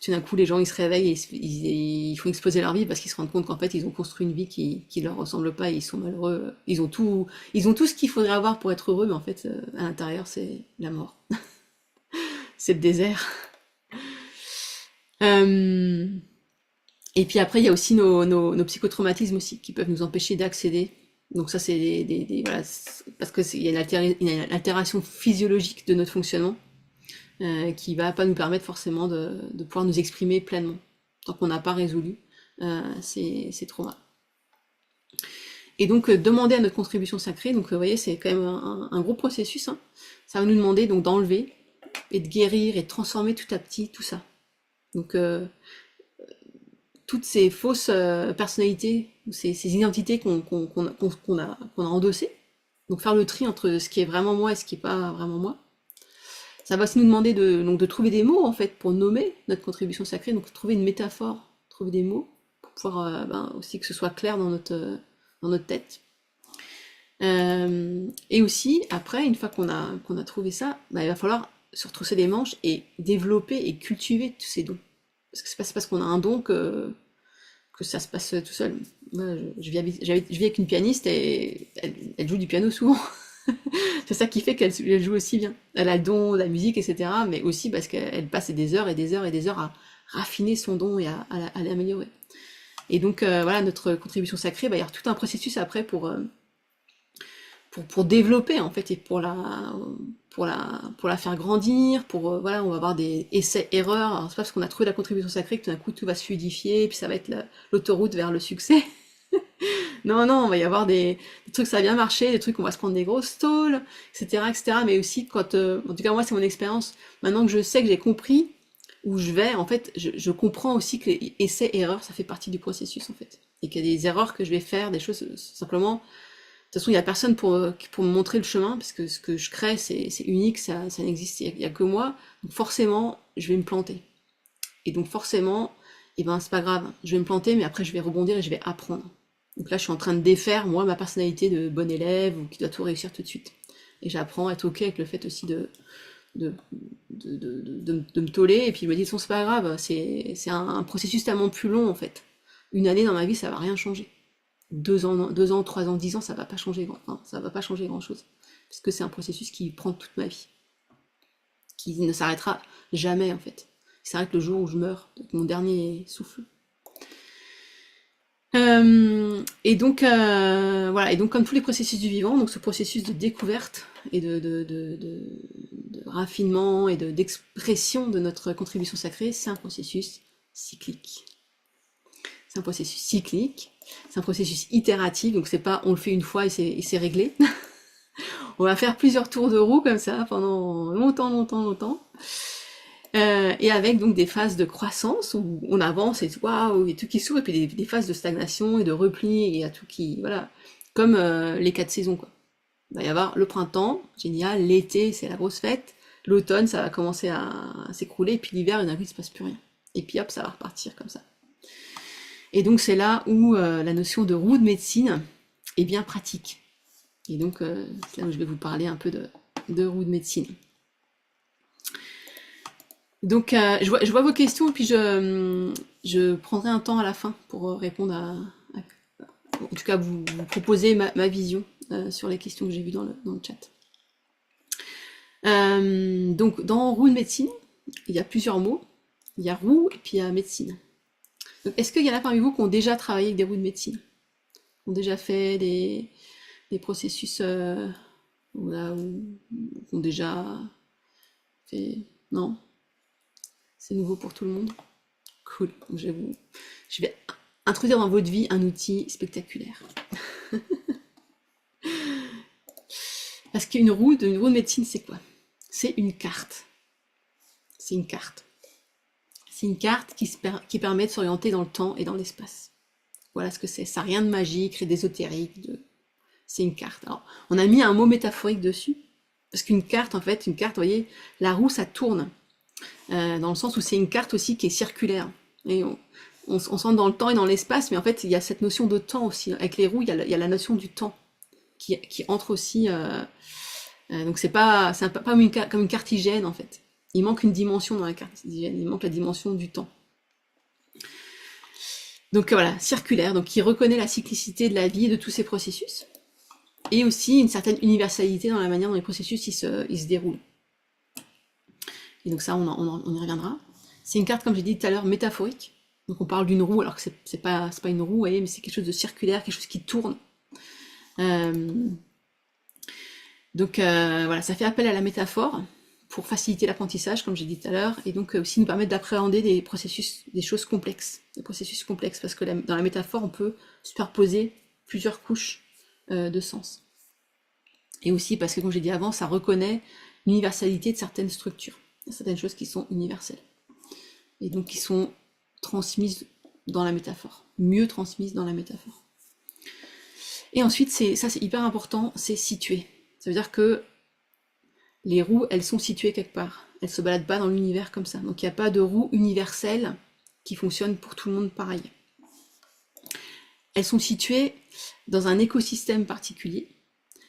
Tout d'un coup, les gens, ils se réveillent et ils font exploser leur vie parce qu'ils se rendent compte qu'en fait, ils ont construit une vie qui leur ressemble pas et ils sont malheureux. Ils ont tout ce qu'il faudrait avoir pour être heureux, mais en fait, à l'intérieur, c'est la mort. C'est le désert. Et puis après, il y a aussi nos psychotraumatismes aussi qui peuvent nous empêcher d'accéder. Donc ça, c'est voilà, parce que il y a une altération physiologique de notre fonctionnement qui va pas nous permettre forcément de pouvoir nous exprimer pleinement. Tant qu'on n'a pas résolu ces traumas. Et donc demander à notre contribution sacrée, donc vous voyez, c'est quand même un gros processus. Hein. Ça va nous demander donc d'enlever et de guérir et de transformer tout à petit tout ça. Donc toutes ces fausses personnalités, ces identités qu'on a endossées. Donc faire le tri entre ce qui est vraiment moi et ce qui est pas vraiment moi. Ça va aussi nous demander de trouver des mots en fait pour nommer notre contribution sacrée, donc trouver une métaphore, trouver des mots pour pouvoir aussi que ce soit clair dans notre tête. Et aussi, après, une fois qu'on a trouvé ça, bah, il va falloir se retrousser les manches et développer et cultiver tous ces dons. Parce que c'est pas parce qu'on a un don que ça se passe tout seul. Moi, je vis avec une pianiste et elle joue du piano souvent. C'est ça qui fait qu'elle joue aussi bien. Elle a le don de la musique, etc. Mais aussi parce qu'elle passe des heures et des heures et des heures à raffiner son don et à l'améliorer. Et donc, voilà, notre contribution sacrée, bah, il y a tout un processus après pour développer, en fait, et pour la faire grandir, voilà, on va avoir des essais-erreurs. Alors, c'est pas parce qu'on a trouvé la contribution sacrée que tout d'un coup tout va se fluidifier, et puis ça va être l'autoroute vers le succès. Non, non, on va y avoir des trucs, ça va bien marcher, des trucs, on va se prendre des grosses tôles, etc., etc. Mais aussi, en tout cas, moi, c'est mon expérience. Maintenant que je sais que j'ai compris où je vais, en fait, je comprends aussi que les essais-erreurs, ça fait partie du processus, en fait. Et qu'il y a des erreurs que je vais faire, des choses, simplement. De toute façon, il n'y a personne pour me montrer le chemin, parce que ce que je crée, c'est unique, ça n'existe, il y a que moi. Donc forcément, je vais me planter. Et donc forcément, eh ben, c'est pas grave, je vais me planter, mais après, je vais rebondir et je vais apprendre. Donc là, je suis en train de défaire, moi, ma personnalité de bon élève ou qui doit tout réussir tout de suite. Et j'apprends à être OK avec le fait aussi de, de me toller. Et puis je me dis, c'est pas grave, c'est un processus tellement plus long, en fait. Une année dans ma vie, ça va rien changer. 2 ans, 3 ans, 10 ans, ça va pas changer, enfin, ça va pas changer grand-chose. Parce que c'est un processus qui prend toute ma vie. Qui ne s'arrêtera jamais, en fait. Il s'arrête le jour où je meurs, mon dernier souffle. Et donc, voilà. Et donc, comme tous les processus du vivant, donc ce processus de découverte et de raffinement et d'expression de notre contribution sacrée, c'est un processus cyclique. C'est un processus cyclique, c'est un processus itératif, donc c'est pas on le fait une fois et c'est réglé. On va faire plusieurs tours de roue comme ça pendant longtemps, longtemps, longtemps. Et avec donc des phases de croissance où on avance et waouh, et tout qui s'ouvre, et puis des phases de stagnation et de repli, et il y a tout qui, voilà, comme les 4 saisons, quoi. Il va y avoir le printemps, génial, l'été, c'est la grosse fête, l'automne, ça va commencer à s'écrouler, et puis l'hiver, il ne se passe plus rien. Et puis hop, ça va repartir comme ça. Et donc c'est là où la notion de roue de médecine est bien pratique. Et donc c'est là où je vais vous parler un peu de roue de médecine. Donc je vois vos questions et puis je prendrai un temps à la fin pour répondre en tout cas vous proposer ma vision sur les questions que j'ai vues dans le chat. Donc dans roue de médecine, il y a plusieurs mots. Il y a roue et puis il y a médecine. Donc est-ce qu'il y en a parmi vous qui ont déjà travaillé avec des roues de médecine? Qui ont déjà fait des processus voilà, qui ont déjà fait... Non? C'est nouveau pour tout le monde? Cool. Donc, je vais introduire dans votre vie un outil spectaculaire. Parce qu'une roue de médecine, c'est quoi? C'est une carte. C'est une carte. C'est une carte qui permet de s'orienter dans le temps et dans l'espace. Voilà ce que c'est. Ça n'a rien de magique, d'ésotérique. C'est une carte. Alors, on a mis un mot métaphorique dessus. Parce qu'une carte, en fait, vous voyez, la roue, ça tourne. Dans le sens où c'est une carte aussi qui est circulaire. Et on s'entre dans le temps et dans l'espace, mais en fait, il y a cette notion de temps aussi. Avec les roues, il y a la notion du temps qui entre aussi. Donc c'est pas comme une carte hygiène, en fait. Il manque une dimension dans la carte hygiène. Il manque la dimension du temps. Donc voilà, circulaire, donc qui reconnaît la cyclicité de la vie et de tous ces processus. Et aussi une certaine universalité dans la manière dont les processus ils se déroulent. Et donc ça, on y reviendra. C'est une carte, comme j'ai dit tout à l'heure, métaphorique. Donc on parle d'une roue, alors que c'est pas une roue, vous voyez, mais c'est quelque chose de circulaire, quelque chose qui tourne. Donc voilà, ça fait appel à la métaphore pour faciliter l'apprentissage, comme j'ai dit tout à l'heure, et donc aussi nous permettre d'appréhender des processus, des choses complexes, des processus complexes, parce que dans la métaphore, on peut superposer plusieurs couches de sens. Et aussi parce que, comme j'ai dit avant, ça reconnaît l'universalité de certaines structures. Il y a certaines choses qui sont universelles. Et donc qui sont transmises dans la métaphore. Mieux transmises dans la métaphore. Et ensuite, ça c'est hyper important, c'est situé. Ça veut dire que les roues, elles sont situées quelque part. Elles se baladent pas dans l'univers comme ça. Donc il n'y a pas de roue universelle qui fonctionne pour tout le monde pareil. Elles sont situées dans un écosystème particulier.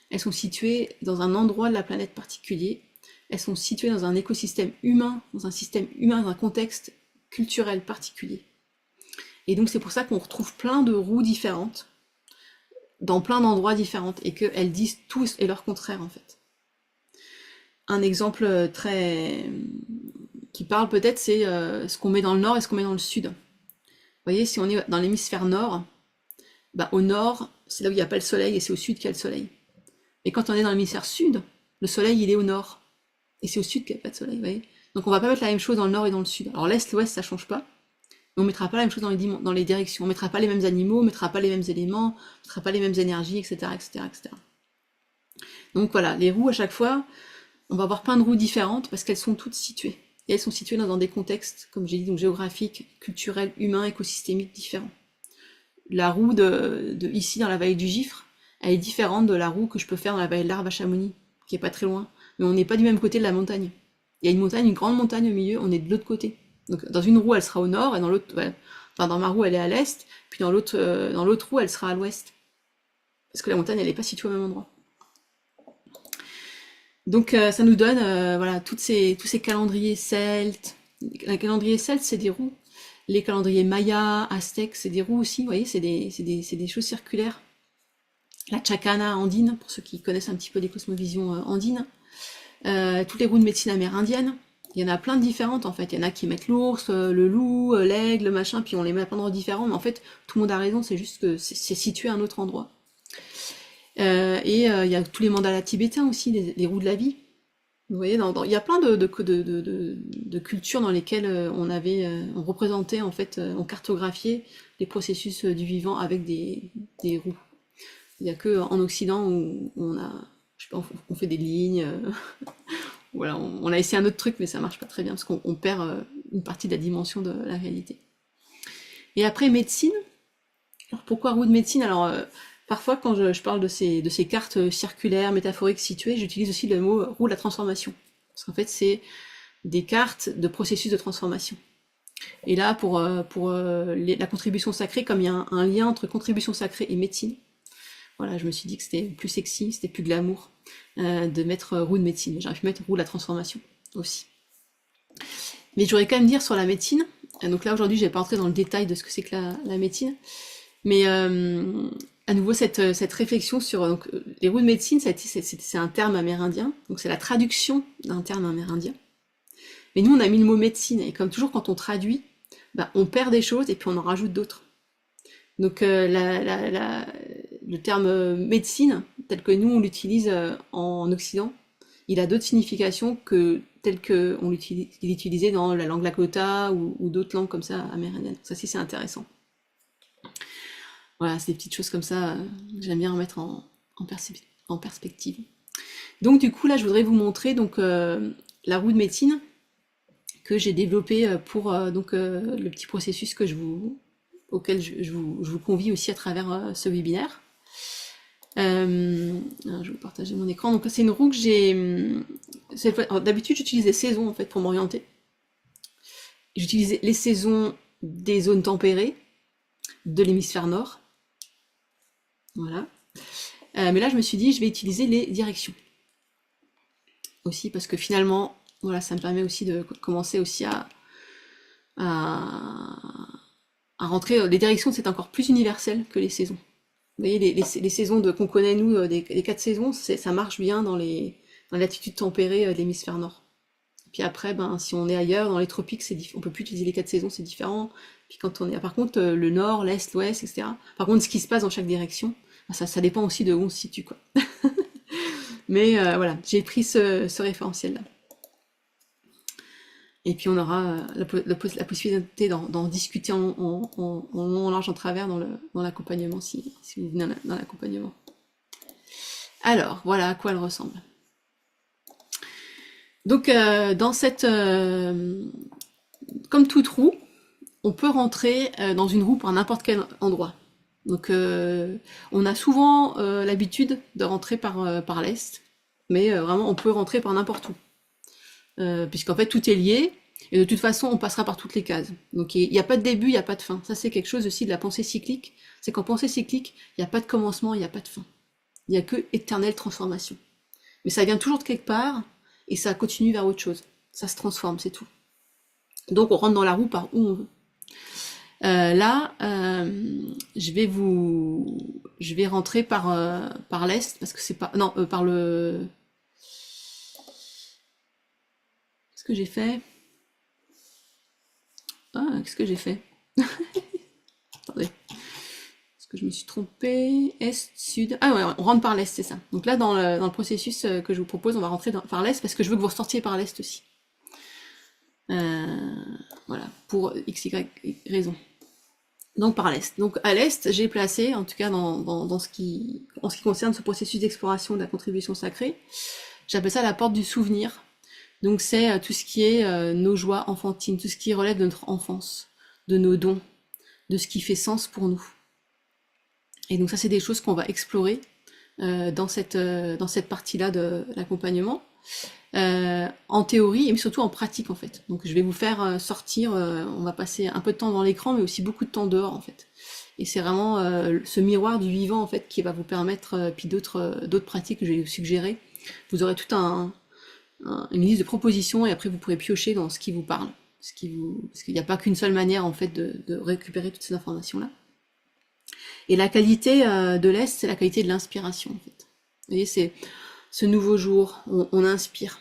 elles sont situées dans un endroit de la planète particulier, elles sont situées dans un écosystème humain, dans un contexte culturel particulier. Et donc c'est pour ça qu'on retrouve plein de roues différentes, dans plein d'endroits différents, et qu'elles disent tous et leur contraire en fait. Un exemple très qui parle peut-être, c'est ce qu'on met dans le nord et ce qu'on met dans le sud. Vous voyez, si on est dans l'hémisphère nord, bah, au nord, c'est là où il n'y a pas le soleil et c'est au sud qu'il y a le soleil. Et quand on est dans l'hémisphère sud, le soleil il est au nord. Et c'est au sud qu'il n'y a pas de soleil, vous voyez. Donc on va pas mettre la même chose dans le nord et dans le sud. Alors l'est, l'ouest, ça change pas. Mais on mettra pas la même chose dans les directions. On mettra pas les mêmes animaux, on mettra pas les mêmes éléments, on mettra pas les mêmes énergies, etc., etc., etc. Donc voilà, les roues à chaque fois, on va avoir plein de roues différentes parce qu'elles sont toutes situées. Et elles sont situées dans des contextes, comme j'ai dit, donc géographiques, culturels, humains, écosystémiques différents. La roue de ici dans la vallée du Gifre, elle est différente de la roue que je peux faire dans la vallée de l'Arve à Chamonix, qui est pas très loin. Mais on n'est pas du même côté de la montagne. Il y a une montagne, une grande montagne au milieu, on est de l'autre côté. Donc dans une roue, elle sera au nord, et dans l'autre, ouais, enfin dans ma roue, elle est à l'est, puis dans l'autre roue, elle sera à l'ouest. Parce que la montagne, elle n'est pas située au même endroit. Donc ça nous donne voilà tous ces calendriers celtes. Les calendriers celtes, c'est des roues. Les calendriers mayas, aztèques, c'est des roues aussi. Vous voyez, c'est des choses circulaires. La chacana andine, pour ceux qui connaissent un petit peu les cosmovisions andines. Toutes les roues de médecine amérindienne. Il y en a plein de différentes en fait. Il y en a qui mettent l'ours, le loup, l'aigle, machin, puis on les met à plein d'endroits différents. Mais en fait, tout le monde a raison, c'est juste que c'est situé à un autre endroit. Il y a tous les mandalas tibétains aussi, les roues de la vie. Vous voyez, il y a plein de cultures dans lesquelles on représentait en fait, on cartographiait les processus du vivant avec des roues. Il n'y a que en Occident où on a, je sais pas, on fait des lignes. Voilà, on a essayé un autre truc, mais ça marche pas très bien parce qu'on perd une partie de la dimension de la réalité. Et après médecine. Alors pourquoi roue de médecine? Alors parfois quand je parle de ces cartes circulaires, métaphoriques situées, j'utilise aussi le mot roue de la transformation. Parce qu'en fait c'est des cartes de processus de transformation. Et là pour la contribution sacrée, comme il y a un lien entre contribution sacrée et médecine, voilà, je me suis dit que c'était plus sexy, c'était plus glamour de mettre roue de médecine. J'aurais pu mettre roue de la transformation aussi. Mais je voudrais quand même dire sur la médecine, donc là aujourd'hui je vais pas entrer dans le détail de ce que c'est que la médecine, mais à nouveau cette réflexion sur donc, les roues de médecine, c'est un terme amérindien, donc c'est la traduction d'un terme amérindien. Mais nous on a mis le mot médecine, et comme toujours quand on traduit, bah, on perd des choses et puis on en rajoute d'autres. Donc le terme médecine, tel que nous on l'utilise en Occident, il a d'autres significations que tel qu'on l'utilisait dans la langue lakota ou d'autres langues comme ça amérindiennes. Ça c'est intéressant. Voilà, c'est des petites choses comme ça, j'aime bien remettre en perspective. Donc du coup là je voudrais vous montrer donc la roue de médecine que j'ai développée pour le petit processus auquel je vous convie aussi à travers ce webinaire. Je vais vous partager mon écran. Donc c'est une roue que j'ai. D'habitude j'utilise les saisons en fait pour m'orienter. J'utilisais les saisons des zones tempérées de l'hémisphère nord. Voilà. Mais là je me suis dit je vais utiliser les directions. Aussi parce que finalement, voilà, ça me permet aussi de commencer aussi à rentrer. Les directions c'est encore plus universel que les saisons. Vous voyez, les saisons qu'on connaît, nous, des 4 saisons, ça marche bien dans les latitudes tempérées de l'hémisphère nord. Puis après, ben, si on est ailleurs, dans les tropiques, on peut plus utiliser les 4 saisons, c'est différent. Puis quand on est, par contre, le nord, l'est, l'ouest, etc. Par contre, ce qui se passe dans chaque direction, ça dépend aussi de où on se situe, quoi. Mais voilà, j'ai pris ce référentiel-là. Et puis on aura la possibilité d'en discuter en long, en large, en travers dans l'accompagnement, si vous venez dans l'accompagnement. Alors, voilà à quoi elle ressemble. Donc, dans comme toute roue, on peut rentrer dans une roue par n'importe quel endroit. Donc, on a souvent l'habitude de rentrer par l'est, mais vraiment, on peut rentrer par n'importe où. Puisqu'en fait tout est lié, et de toute façon on passera par toutes les cases. Donc il n'y a pas de début, il n'y a pas de fin. Ça c'est quelque chose aussi de la pensée cyclique, c'est qu'en pensée cyclique, il n'y a pas de commencement, il n'y a pas de fin. Il n'y a que éternelle transformation. Mais ça vient toujours de quelque part, et ça continue vers autre chose. Ça se transforme, c'est tout. Donc on rentre dans la roue par où on veut. Là, je vais rentrer par l'est, parce que c'est pas, non, par le, qu'est-ce que j'ai fait? Ah, qu'est-ce que j'ai fait? Attendez, est-ce que je me suis trompée? Est, sud. Ah ouais, on rentre par l'est, c'est ça. Donc là, dans le processus que je vous propose, on va rentrer par l'est, parce que je veux que vous ressortiez par l'est aussi. Voilà, pour x, y raison. Donc par l'est. Donc à l'est, j'ai placé, en tout cas en ce qui concerne ce processus d'exploration de la contribution sacrée, j'appelle ça la porte du souvenir. Donc c'est tout ce qui est nos joies enfantines, tout ce qui relève de notre enfance, de nos dons, de ce qui fait sens pour nous. Et donc ça, c'est des choses qu'on va explorer dans cette partie-là de l'accompagnement. En théorie, mais surtout en pratique en fait. Donc je vais vous faire sortir, on va passer un peu de temps dans l'écran, mais aussi beaucoup de temps dehors en fait. Et c'est vraiment ce miroir du vivant en fait qui va vous permettre, puis d'autres pratiques que je vais vous suggérer. Vous aurez tout une liste de propositions et après vous pourrez piocher dans ce qui vous parle. Parce qu'il n'y a pas qu'une seule manière en fait de récupérer toutes ces informations-là. Et la qualité de l'Est, c'est la qualité de l'inspiration en fait. Vous voyez, c'est ce nouveau jour, on inspire.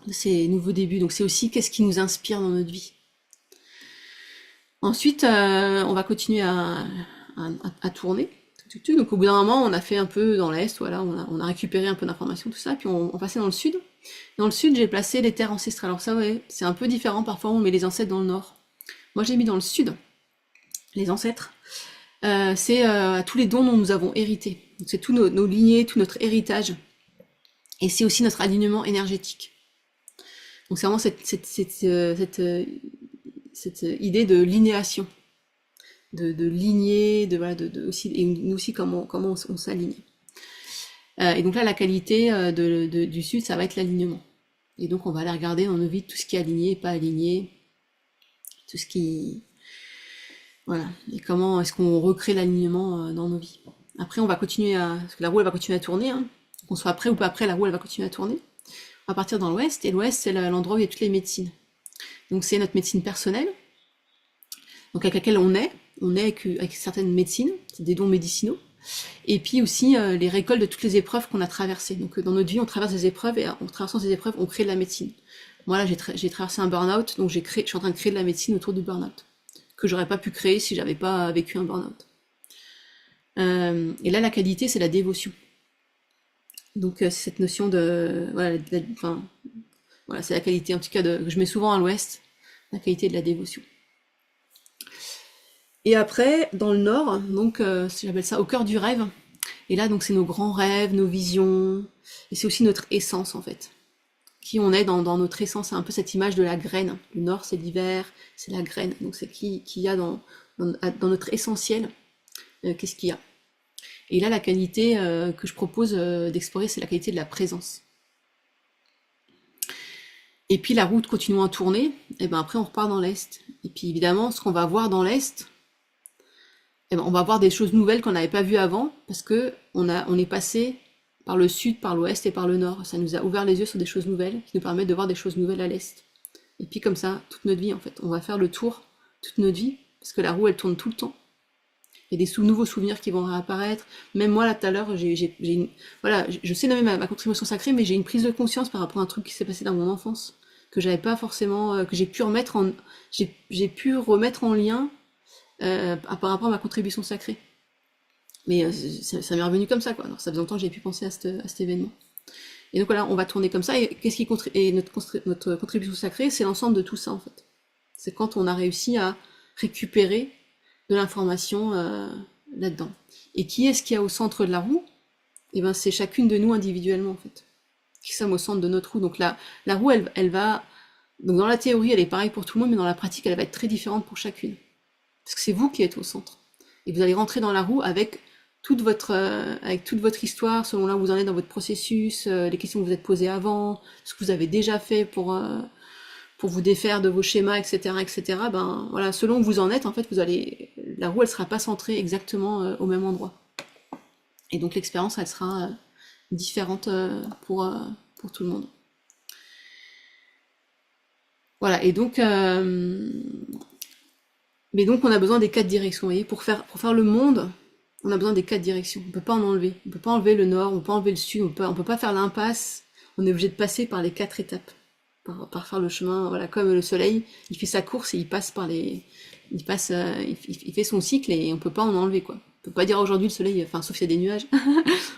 C'est nouveau début, donc c'est aussi qu'est-ce qui nous inspire dans notre vie. Ensuite, on va continuer à tourner. Donc au bout d'un moment, on a fait un peu dans l'Est, voilà, on a récupéré un peu d'informations, tout ça, puis on passait dans le Sud. Dans le Sud, j'ai placé les terres ancestrales. Alors ça, ouais, c'est un peu différent, parfois on met les ancêtres dans le Nord. Moi j'ai mis dans le Sud, les ancêtres. C'est tous les dons dont nous avons hérité. C'est tous nos lignées, tout notre héritage. Et c'est aussi notre alignement énergétique. Donc c'est vraiment cette idée de linéation, de lignée, aussi, et nous aussi comment on s'aligne. Et donc là, la qualité du Sud, ça va être l'alignement. Et donc on va aller regarder dans nos vies tout ce qui est aligné et pas aligné, tout ce qui... Voilà. Et comment est-ce qu'on recrée l'alignement dans nos vies. Après, on va continuer parce que la roue, elle va continuer à tourner, hein. Qu'on soit prêt ou pas prêt, la roue, elle va continuer à tourner. On va partir dans l'Ouest, et l'Ouest, c'est l'endroit où il y a toutes les médecines. Donc c'est notre médecine personnelle, donc avec laquelle on est avec certaines médecines, c'est des dons médicinaux, et puis aussi les récoltes de toutes les épreuves qu'on a traversées. Donc dans notre vie, on traverse des épreuves, et en traversant ces épreuves, on crée de la médecine. Moi là, j'ai traversé un burn-out, donc je suis en train de créer de la médecine autour du burn-out, que j'aurais pas pu créer si j'avais pas vécu un burn-out. Et là, la qualité, c'est la dévotion. Donc c'est cette notion de... Voilà, voilà, c'est la qualité, en tout cas, que je mets souvent à l'Ouest, la qualité de la dévotion. Et après, dans le Nord, donc j'appelle ça au cœur du rêve. Et là, donc c'est nos grands rêves, nos visions, et c'est aussi notre essence en fait. Qui on est dans notre essence, c'est un peu cette image de la graine. Le Nord, c'est l'hiver, c'est la graine. Donc c'est qui y a dans notre essentiel, qu'est-ce qu'il y a. Et là, la qualité que je propose d'explorer, c'est la qualité de la présence. Et puis la route continuant à tourner, et ben après on repart dans l'Est. Et puis évidemment, ce qu'on va voir dans l'Est, eh ben, on va voir des choses nouvelles qu'on n'avait pas vues avant, parce que on est passé par le Sud, par l'Ouest et par le Nord. Ça nous a ouvert les yeux sur des choses nouvelles, qui nous permettent de voir des choses nouvelles à l'Est. Et puis comme ça, toute notre vie en fait. On va faire le tour toute notre vie, parce que la roue elle tourne tout le temps. Il y a des nouveaux souvenirs qui vont réapparaître. Même moi, là, tout à l'heure, voilà, je sais nommer ma contribution sacrée, mais j'ai une prise de conscience par rapport à un truc qui s'est passé dans mon enfance, que j'avais pas forcément, que j'ai pu remettre en lien par rapport à ma contribution sacrée. Mais ça m'est revenu comme ça, quoi. Alors, ça faisait longtemps que j'ai pu penser à cet événement. Et donc voilà, on va tourner comme ça. Et notre contribution sacrée, c'est l'ensemble de tout ça, en fait. C'est quand on a réussi à récupérer de l'information là-dedans. Et qui est-ce qu'il y a au centre de la roue? Eh ben, c'est chacune de nous individuellement, en fait, qui sommes au centre de notre roue. Donc la roue, elle va... Donc dans la théorie, elle est pareille pour tout le monde, mais dans la pratique, elle va être très différente pour chacune. Parce que c'est vous qui êtes au centre. Et vous allez rentrer dans la roue avec toute votre histoire, selon là où vous en êtes dans votre processus, les questions que vous êtes posées avant, ce que vous avez déjà fait pour vous défaire de vos schémas, etc., etc. Ben voilà, selon où vous en êtes, en fait, la roue, elle sera pas centrée exactement au même endroit. Et donc l'expérience, elle sera différente pour tout le monde. Voilà, et donc, mais donc on a besoin des 4 directions, vous voyez, pour faire le monde, on a besoin des 4 directions. On peut pas en enlever. On peut pas enlever le nord, on peut pas enlever le sud, on peut pas faire l'impasse. On est obligé de passer par les 4 étapes, par faire le chemin. Voilà, comme le soleil, il fait sa course et il passe par les, il fait son cycle et on peut pas en enlever quoi. On peut pas dire aujourd'hui le soleil, enfin sauf s'il y a des nuages.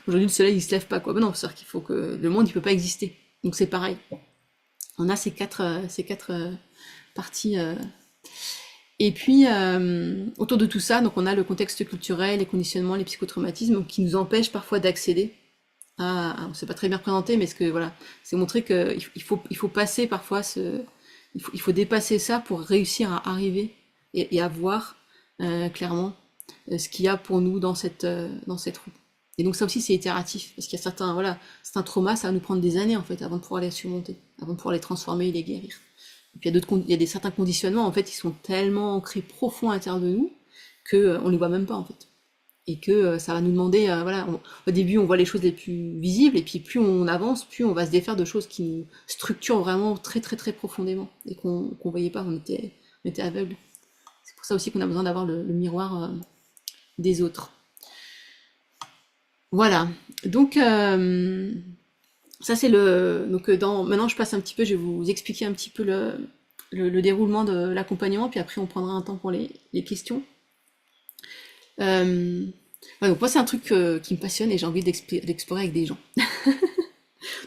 Aujourd'hui le soleil il se lève pas quoi. Ben non, c'est-à-dire qu'il faut que le monde il peut pas exister. Donc c'est pareil. On a ces quatre parties. Et puis, autour de tout ça, donc on a le contexte culturel, les conditionnements, les psychotraumatismes qui nous empêchent parfois d'accéder à, c'est pas très bien représenté, mais ce que voilà, c'est montrer que il faut passer parfois il faut dépasser ça pour réussir à arriver et à voir clairement ce qu'il y a pour nous dans cette roue. Et donc ça aussi c'est itératif, parce qu'il y a certains traumas, ça va nous prendre des années en fait avant de pouvoir les surmonter, avant de pouvoir les transformer et les guérir. Et puis il y a certains conditionnements en fait qui sont tellement ancrés profond à l'intérieur de nous que on les voit même pas en fait. Et que ça va nous demander, au début on voit les choses les plus visibles et puis plus on avance, plus on va se défaire de choses qui nous structurent vraiment très très très profondément et qu'on voyait pas, on était aveugle. C'est pour ça aussi qu'on a besoin d'avoir le miroir des autres. Voilà. Donc ça c'est donc maintenant je passe un petit peu, je vais vous expliquer un petit peu le déroulement de l'accompagnement, puis après on prendra un temps pour les questions. Ouais, donc moi c'est un truc qui me passionne et j'ai envie d'explorer avec des gens.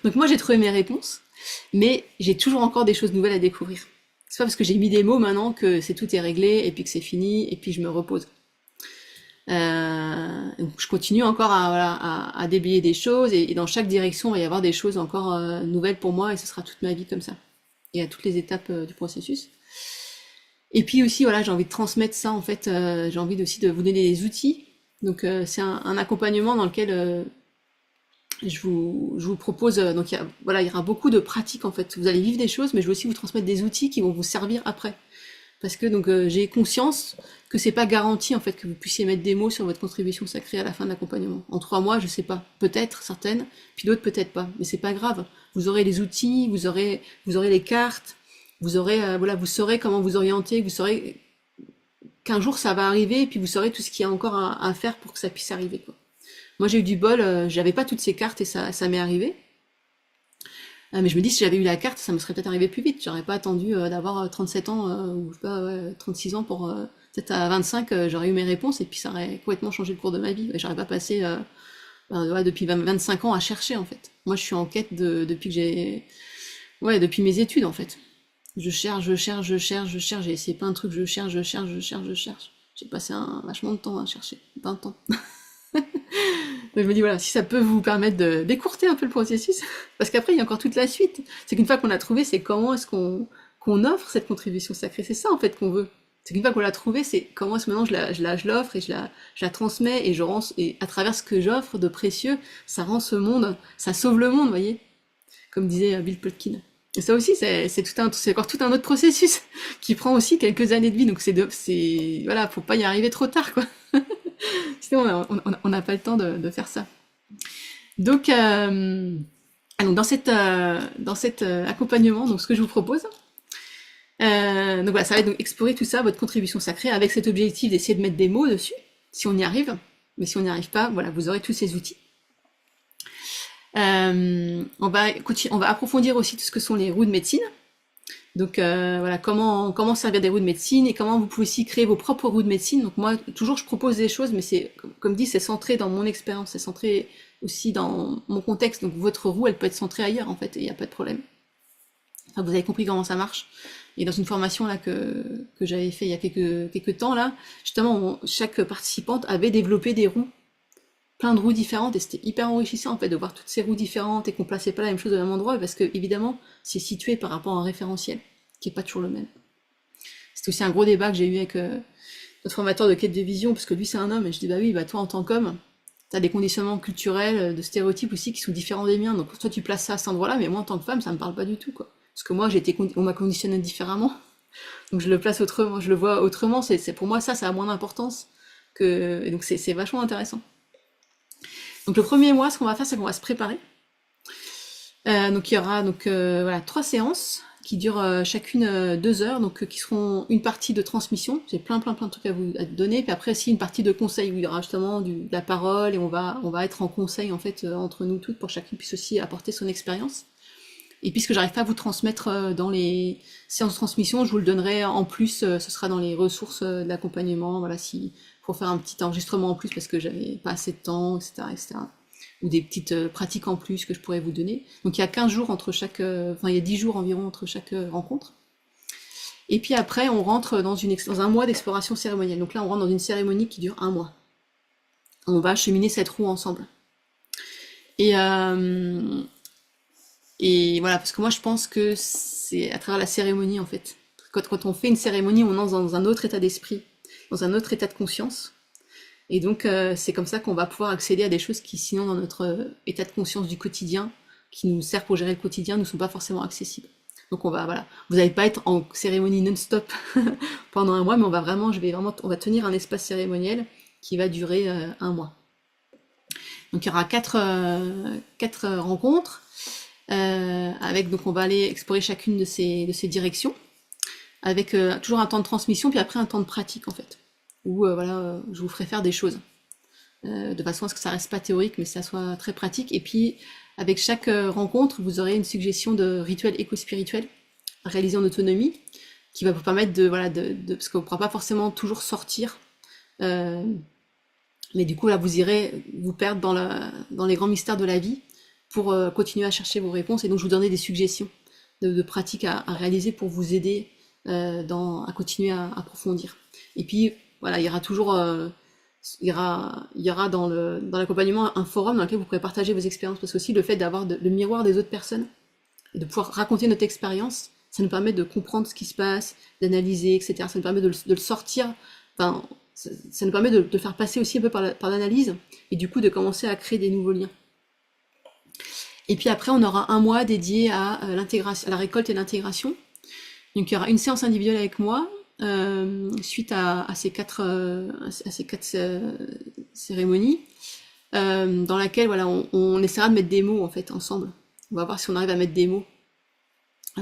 Donc moi j'ai trouvé mes réponses, mais j'ai toujours encore des choses nouvelles à découvrir. C'est pas parce que j'ai mis des mots maintenant que tout est réglé et puis que c'est fini et puis je me repose. Donc je continue encore à déblayer des choses et dans chaque direction il va y avoir des choses encore nouvelles pour moi et ce sera toute ma vie comme ça et à toutes les étapes du processus. Et puis aussi voilà, j'ai envie de transmettre ça en fait, j'ai envie aussi de vous donner des outils. Donc c'est un accompagnement dans lequel je vous propose, donc il y aura beaucoup de pratiques en fait. Vous allez vivre des choses, mais je vais aussi vous transmettre des outils qui vont vous servir après. Parce que donc j'ai conscience que c'est pas garanti en fait que vous puissiez mettre des mots sur votre contribution sacrée à la fin de l'accompagnement. En 3 mois, je sais pas, peut-être certaines, puis d'autres peut-être pas, mais c'est pas grave. Vous aurez les outils, vous aurez les cartes, vous aurez vous saurez comment vous orienter, vous saurez qu'un jour ça va arriver et puis vous saurez tout ce qu'il y a encore à faire pour que ça puisse arriver quoi. Moi j'ai eu du bol, j'avais pas toutes ces cartes et ça m'est arrivé. Mais je me dis, si j'avais eu la carte, ça me serait peut-être arrivé plus vite. J'aurais pas attendu d'avoir 37 ans, ou je sais pas, ouais, 36 ans pour... peut-être à 25, j'aurais eu mes réponses et puis ça aurait complètement changé le cours de ma vie. Et j'aurais pas passé depuis 25 ans à chercher, en fait. Moi, je suis en quête depuis que j'ai... Ouais, depuis mes études, en fait. Je cherche, j'ai essayé plein de trucs, je cherche. J'ai passé vachement de temps à chercher, 20 ans. Donc je me dis voilà, si ça peut vous permettre d'écourter un peu le processus, parce qu'après il y a encore toute la suite. C'est qu'une fois qu'on a trouvé, c'est comment est-ce qu'on offre cette contribution sacrée. C'est ça en fait qu'on veut. C'est qu'une fois qu'on l'a trouvée, c'est comment est-ce que maintenant je l'offre et je la transmets et à travers ce que j'offre de précieux, ça rend ce monde, ça sauve le monde, vous voyez. Comme disait Bill Plotkin. Et ça aussi, c'est encore tout un autre processus qui prend aussi quelques années de vie. Donc voilà, faut pas y arriver trop tard quoi. Sinon, on n'a pas le temps de faire ça. Donc, donc dans cet accompagnement, donc ce que je vous propose, donc voilà, ça va être donc explorer tout ça, votre contribution sacrée, avec cet objectif d'essayer de mettre des mots dessus, si on y arrive. Mais si on n'y arrive pas, voilà, vous aurez tous ces outils. On va approfondir aussi tout ce que sont les roues de médecine. Donc voilà, comment servir des roues de médecine et comment vous pouvez aussi créer vos propres roues de médecine. Donc moi, toujours, je propose des choses, mais c'est, comme dit, c'est centré dans mon expérience, c'est centré aussi dans mon contexte. Donc votre roue, elle peut être centrée ailleurs, en fait, et il n'y a pas de problème. Enfin, vous avez compris comment ça marche. Et dans une formation là que j'avais fait il y a quelques temps, là, justement, chaque participante avait développé des roues, plein de roues différentes, et c'était hyper enrichissant en fait de voir toutes ces roues différentes et qu'on plaçait pas la même chose au même endroit, parce que évidemment c'est situé par rapport à un référentiel qui est pas toujours le même. C'était aussi un gros débat que j'ai eu avec notre formateur de quête de vision, parce que lui c'est un homme, et je dis bah oui, bah toi en tant qu'homme, t'as des conditionnements culturels, de stéréotypes aussi qui sont différents des miens, donc toi tu places ça à cet endroit-là, mais moi en tant que femme ça me parle pas du tout quoi, parce que moi on m'a conditionné différemment, donc je le place autrement, je le vois autrement, c'est pour moi ça a moins d'importance que, et donc c'est vachement intéressant. Donc le premier mois, ce qu'on va faire, c'est qu'on va se préparer. Donc il y aura voilà 3 séances qui durent chacune 2 heures, donc qui seront une partie de transmission. J'ai plein de trucs à te donner, puis après aussi une partie de conseil où il y aura justement de la parole et on va être en conseil en fait entre nous toutes pour que chacune puisse aussi apporter son expérience. Et puisque j'arrive pas à vous transmettre dans les séances de transmission, je vous le donnerai en plus, ce sera dans les ressources de l'accompagnement, voilà, si faut faire un petit enregistrement en plus parce que j'avais pas assez de temps, etc. Ou des petites pratiques en plus que je pourrais vous donner. Donc il y a 15 jours entre chaque, enfin il y a 10 jours environ entre chaque rencontre. Et puis après, on rentre dans un mois d'exploration cérémonielle. Donc là, on rentre dans une cérémonie qui dure un mois. On va cheminer cette roue ensemble. Et, euh, et voilà, parce que moi je pense que c'est à travers la cérémonie en fait. Quand on fait une cérémonie, on entre dans un autre état d'esprit, dans un autre état de conscience. Et donc c'est comme ça qu'on va pouvoir accéder à des choses qui sinon dans notre état de conscience du quotidien, qui nous sert pour gérer le quotidien, ne sont pas forcément accessibles. Donc on va voilà, vous n'allez pas être en cérémonie non-stop pendant un mois, mais on va tenir un espace cérémoniel qui va durer un mois. Donc il y aura quatre rencontres. Donc on va aller explorer chacune de ces directions, avec toujours un temps de transmission, puis après un temps de pratique en fait, où voilà, je vous ferai faire des choses, de façon à ce que ça reste pas théorique, mais que ça soit très pratique. Et puis avec chaque rencontre, vous aurez une suggestion de rituel éco-spirituel réalisé en autonomie, qui va vous permettre parce qu'on ne pourra pas forcément toujours sortir, euh, mais du coup là vous irez vous perdre dans les grands mystères de la vie pour continuer à chercher vos réponses. Et donc je vous donnais des suggestions de pratiques à réaliser pour vous aider à continuer à approfondir. Et puis voilà, il y aura toujours il y aura dans l'accompagnement un forum dans lequel vous pourrez partager vos expériences, parce que aussi le fait d'avoir le miroir des autres personnes et de pouvoir raconter notre expérience, ça nous permet de comprendre ce qui se passe, d'analyser, etc. Ça nous permet de le sortir, enfin, ça nous permet de le faire passer aussi un peu par l'analyse, et du coup de commencer à créer des nouveaux liens. Et puis après, on aura un mois dédié à l'intégration, à la récolte et l'intégration. Donc il y aura une séance individuelle avec moi, suite à ces quatre cérémonies, dans laquelle voilà, on essaiera de mettre des mots en fait ensemble. On va voir si on arrive à mettre des mots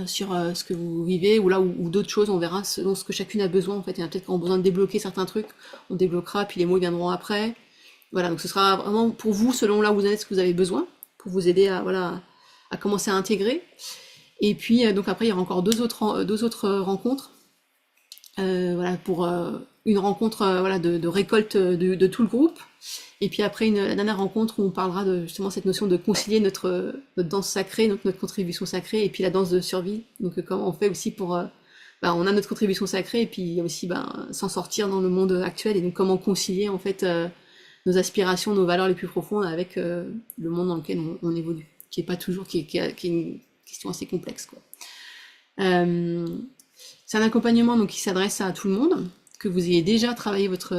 sur ce que vous vivez, ou là ou d'autres choses, on verra selon ce que chacune a besoin en fait. Il y en a peut-être qui ont besoin de débloquer certains trucs, on débloquera, puis les mots viendront après. Voilà, donc ce sera vraiment pour vous, selon là où vous êtes, ce que vous avez besoin, pour vous aider à commencer à intégrer. Et puis donc après il y aura encore deux autres rencontres, voilà, pour une rencontre voilà, de récolte de tout le groupe. Et puis après la dernière rencontre où on parlera de justement cette notion de concilier notre danse sacrée, donc notre contribution sacrée, et puis la danse de survie. Donc comment on fait aussi pour on a notre contribution sacrée, et puis aussi s'en sortir dans le monde actuel, et donc comment concilier en fait nos aspirations, nos valeurs les plus profondes avec le monde dans lequel on évolue, qui est pas toujours, qui est une question assez complexe, quoi. C'est un accompagnement donc qui s'adresse à tout le monde, que vous ayez déjà travaillé votre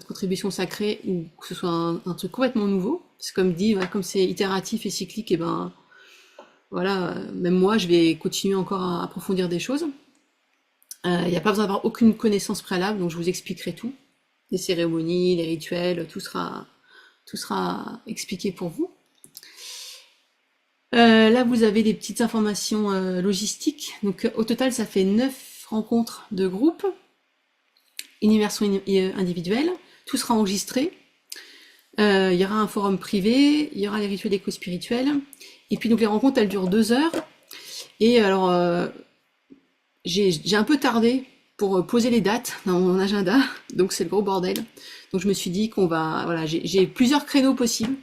contribution sacrée ou que ce soit un truc complètement nouveau. C'est comme dit, voilà, comme c'est itératif et cyclique, et voilà, même moi je vais continuer encore à approfondir des choses. Il n'y a pas besoin d'avoir aucune connaissance préalable, donc je vous expliquerai tout. Les cérémonies, les rituels, tout sera expliqué pour vous. Là, vous avez des petites informations logistiques. Donc, au total, ça fait 9 rencontres de groupe, une immersion individuelle. Tout sera enregistré. Il y aura un forum privé, il y aura les rituels éco-spirituels. Et puis, donc, les rencontres, elles durent 2 heures. Et alors, j'ai un peu tardé pour poser les dates dans mon agenda. Donc, c'est le gros bordel. Donc, je me suis dit voilà, j'ai plusieurs créneaux possibles.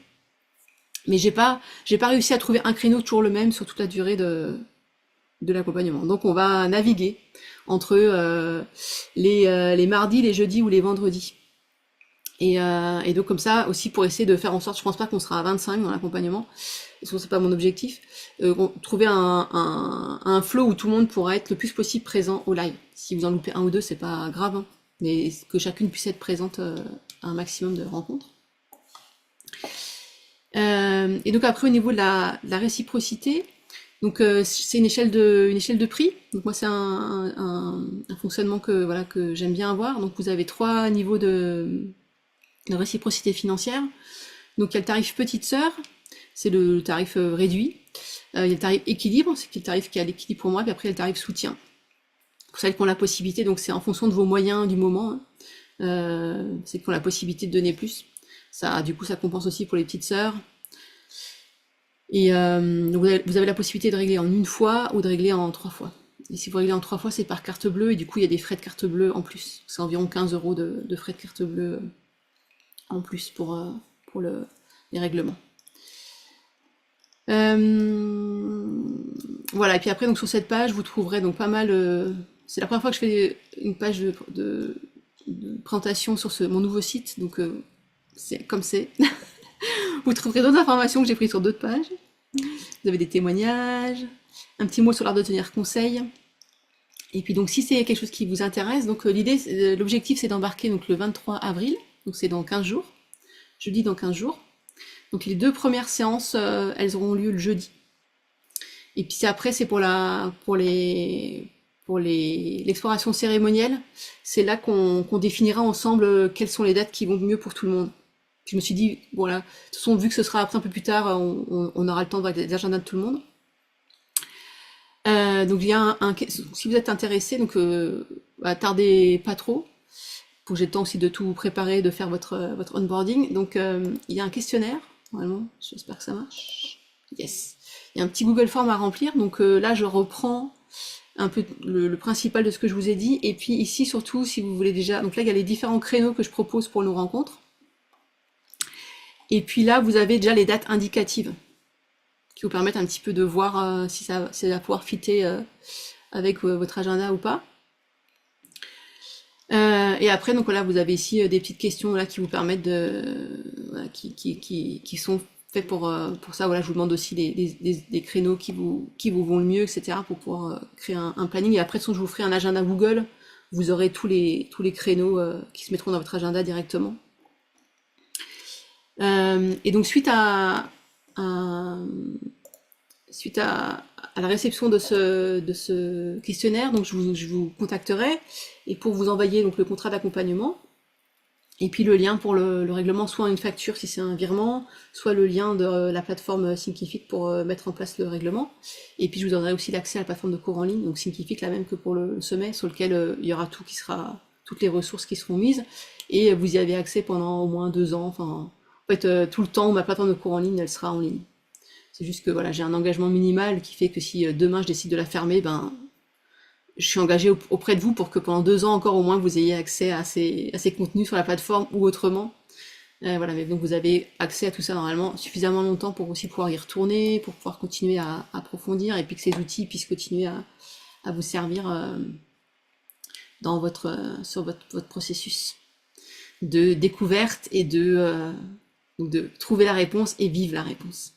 Mais j'ai pas réussi à trouver un créneau toujours le même sur toute la durée de l'accompagnement. Donc on va naviguer entre les mardis, les jeudis ou les vendredis. Et donc comme ça aussi pour essayer de faire en sorte, je pense pas qu'on sera à 25 dans l'accompagnement, parce que c'est pas mon objectif, trouver un flow où tout le monde pourra être le plus possible présent au live. Si vous en loupez un ou deux, c'est pas grave, hein, mais que chacune puisse être présente à un maximum de rencontres. Et donc après au niveau de la réciprocité, donc c'est une échelle de prix. Donc moi c'est un fonctionnement que j'aime bien avoir. Donc vous avez 3 niveaux de réciprocité financière. Donc il y a le tarif petite sœur, c'est le tarif réduit. Il y a le tarif équilibre, c'est le tarif qui a l'équilibre pour moi, puis après il y a le tarif soutien. Pour celles qui ont la possibilité, donc c'est en fonction de vos moyens du moment, hein. C'est qui ont la possibilité de donner plus. Ça, du coup, ça compense aussi pour les petites sœurs. Et vous avez la possibilité de régler en une fois ou de régler en 3 fois. Et si vous réglez en 3 fois, c'est par carte bleue, et du coup, il y a des frais de carte bleue en plus. C'est environ 15 € de frais de carte bleue en plus pour les règlements. Voilà, et puis après, donc sur cette page, vous trouverez donc pas mal. C'est la première fois que je fais une page de présentation sur mon nouveau site, donc c'est comme c'est. Vous trouverez d'autres informations que j'ai prises sur d'autres pages. Vous avez des témoignages, un petit mot sur l'art de tenir conseil. Et puis donc si c'est quelque chose qui vous intéresse, donc l'objectif c'est d'embarquer donc le 23 avril, donc c'est dans 15 jours, jeudi dans 15 jours. Donc les 2 premières séances, elles auront lieu le jeudi. Et puis après c'est pour l'exploration cérémonielle, c'est là qu'on définira ensemble quelles sont les dates qui vont mieux pour tout le monde. Je me suis dit, voilà, de toute façon, vu que ce sera après un peu plus tard, on aura le temps de voir les agendas de tout le monde. Donc il y a si vous êtes intéressé, donc tardez pas trop, pour que j'ai le temps aussi de tout préparer, de faire votre onboarding. Donc il y a un questionnaire, normalement, j'espère que ça marche. Yes. Il y a un petit Google Form à remplir, donc là je reprends un peu le principal de ce que je vous ai dit, et puis ici surtout, si vous voulez déjà, donc là il y a les différents créneaux que je propose pour nos rencontres. Et puis là, vous avez déjà les dates indicatives qui vous permettent un petit peu de voir si ça va pouvoir fitter avec votre agenda ou pas. Et après, donc là, vous avez ici des petites questions là qui vous permettent qui sont faites pour ça. Voilà, je vous demande aussi des créneaux qui vous vont le mieux, etc. pour pouvoir créer un planning. Et après, je vous ferai un agenda Google. Vous aurez tous les créneaux qui se mettront dans votre agenda directement. Et donc suite à la réception de ce questionnaire, donc je vous contacterai et pour vous envoyer donc le contrat d'accompagnement et puis le lien pour le règlement, soit une facture si c'est un virement, soit le lien de la plateforme Thinkific pour mettre en place le règlement. Et puis je vous donnerai aussi l'accès à la plateforme de cours en ligne, donc Thinkific la même que pour le sommet, sur lequel il y aura toutes les ressources qui seront mises, et vous y avez accès pendant au moins 2 ans. Enfin, en fait, tout le temps où ma plateforme de cours en ligne, elle sera en ligne. C'est juste que voilà, j'ai un engagement minimal qui fait que si demain je décide de la fermer, ben je suis engagée auprès de vous pour que pendant 2 ans encore au moins vous ayez accès à ces contenus sur la plateforme ou autrement. Voilà, mais donc vous avez accès à tout ça normalement suffisamment longtemps pour aussi pouvoir y retourner, pour pouvoir continuer à approfondir, et puis que ces outils puissent continuer à vous servir dans sur votre processus de découverte et de trouver la réponse et vivre la réponse.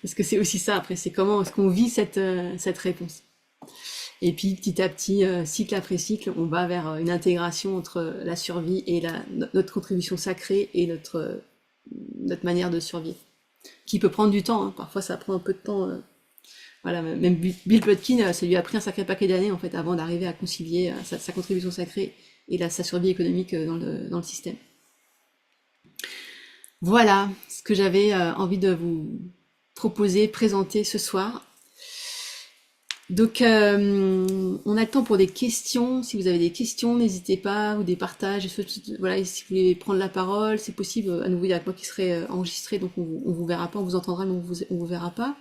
Parce que c'est aussi ça, après, c'est comment est-ce qu'on vit cette réponse. Et puis, petit à petit, cycle après cycle, on va vers une intégration entre la survie et notre contribution sacrée et notre manière de survivre. Qui peut prendre du temps, hein. Parfois ça prend un peu de temps. Voilà, même Bill Plotkin, ça lui a pris un sacré paquet d'années, en fait, avant d'arriver à concilier sa contribution sacrée et sa survie économique dans le système. Voilà ce que j'avais envie de vous proposer, présenter ce soir. Donc on a le temps pour des questions. Si vous avez des questions, n'hésitez pas, ou des partages. Voilà, et si vous voulez prendre la parole, c'est possible. À nouveau, il y a moi qui serai enregistré, donc on vous verra pas, on vous entendra, mais on vous verra pas.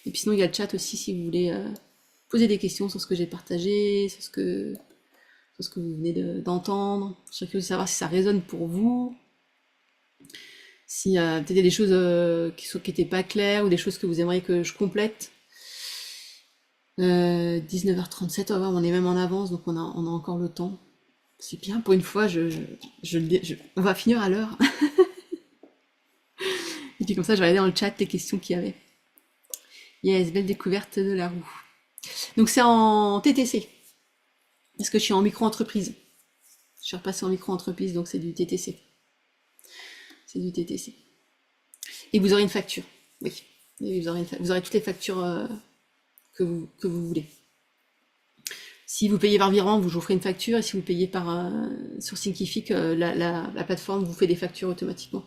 Et puis sinon, il y a le chat aussi si vous voulez poser des questions sur ce que j'ai partagé, sur ce que vous venez d'entendre. Je serais curieuse de savoir si ça résonne pour vous. Si peut-être il y a des choses qui n'étaient pas claires, ou des choses que vous aimeriez que je complète. 19h37, on est même en avance, donc on a encore le temps. C'est bien, pour une fois, on va finir à l'heure. Et puis comme ça, je vais aller dans le chat les questions qu'il y avait. Yes, belle découverte de la roue. Donc c'est en TTC, parce que je suis en micro-entreprise. Je suis repassée en micro-entreprise, donc c'est du TTC. C'est du TTC. Et vous aurez une facture, oui. Et vous aurez toutes les factures que vous voulez. Si vous payez par virement, je vous ferai une facture, et si vous payez sur Thinkific, la plateforme vous fait des factures automatiquement.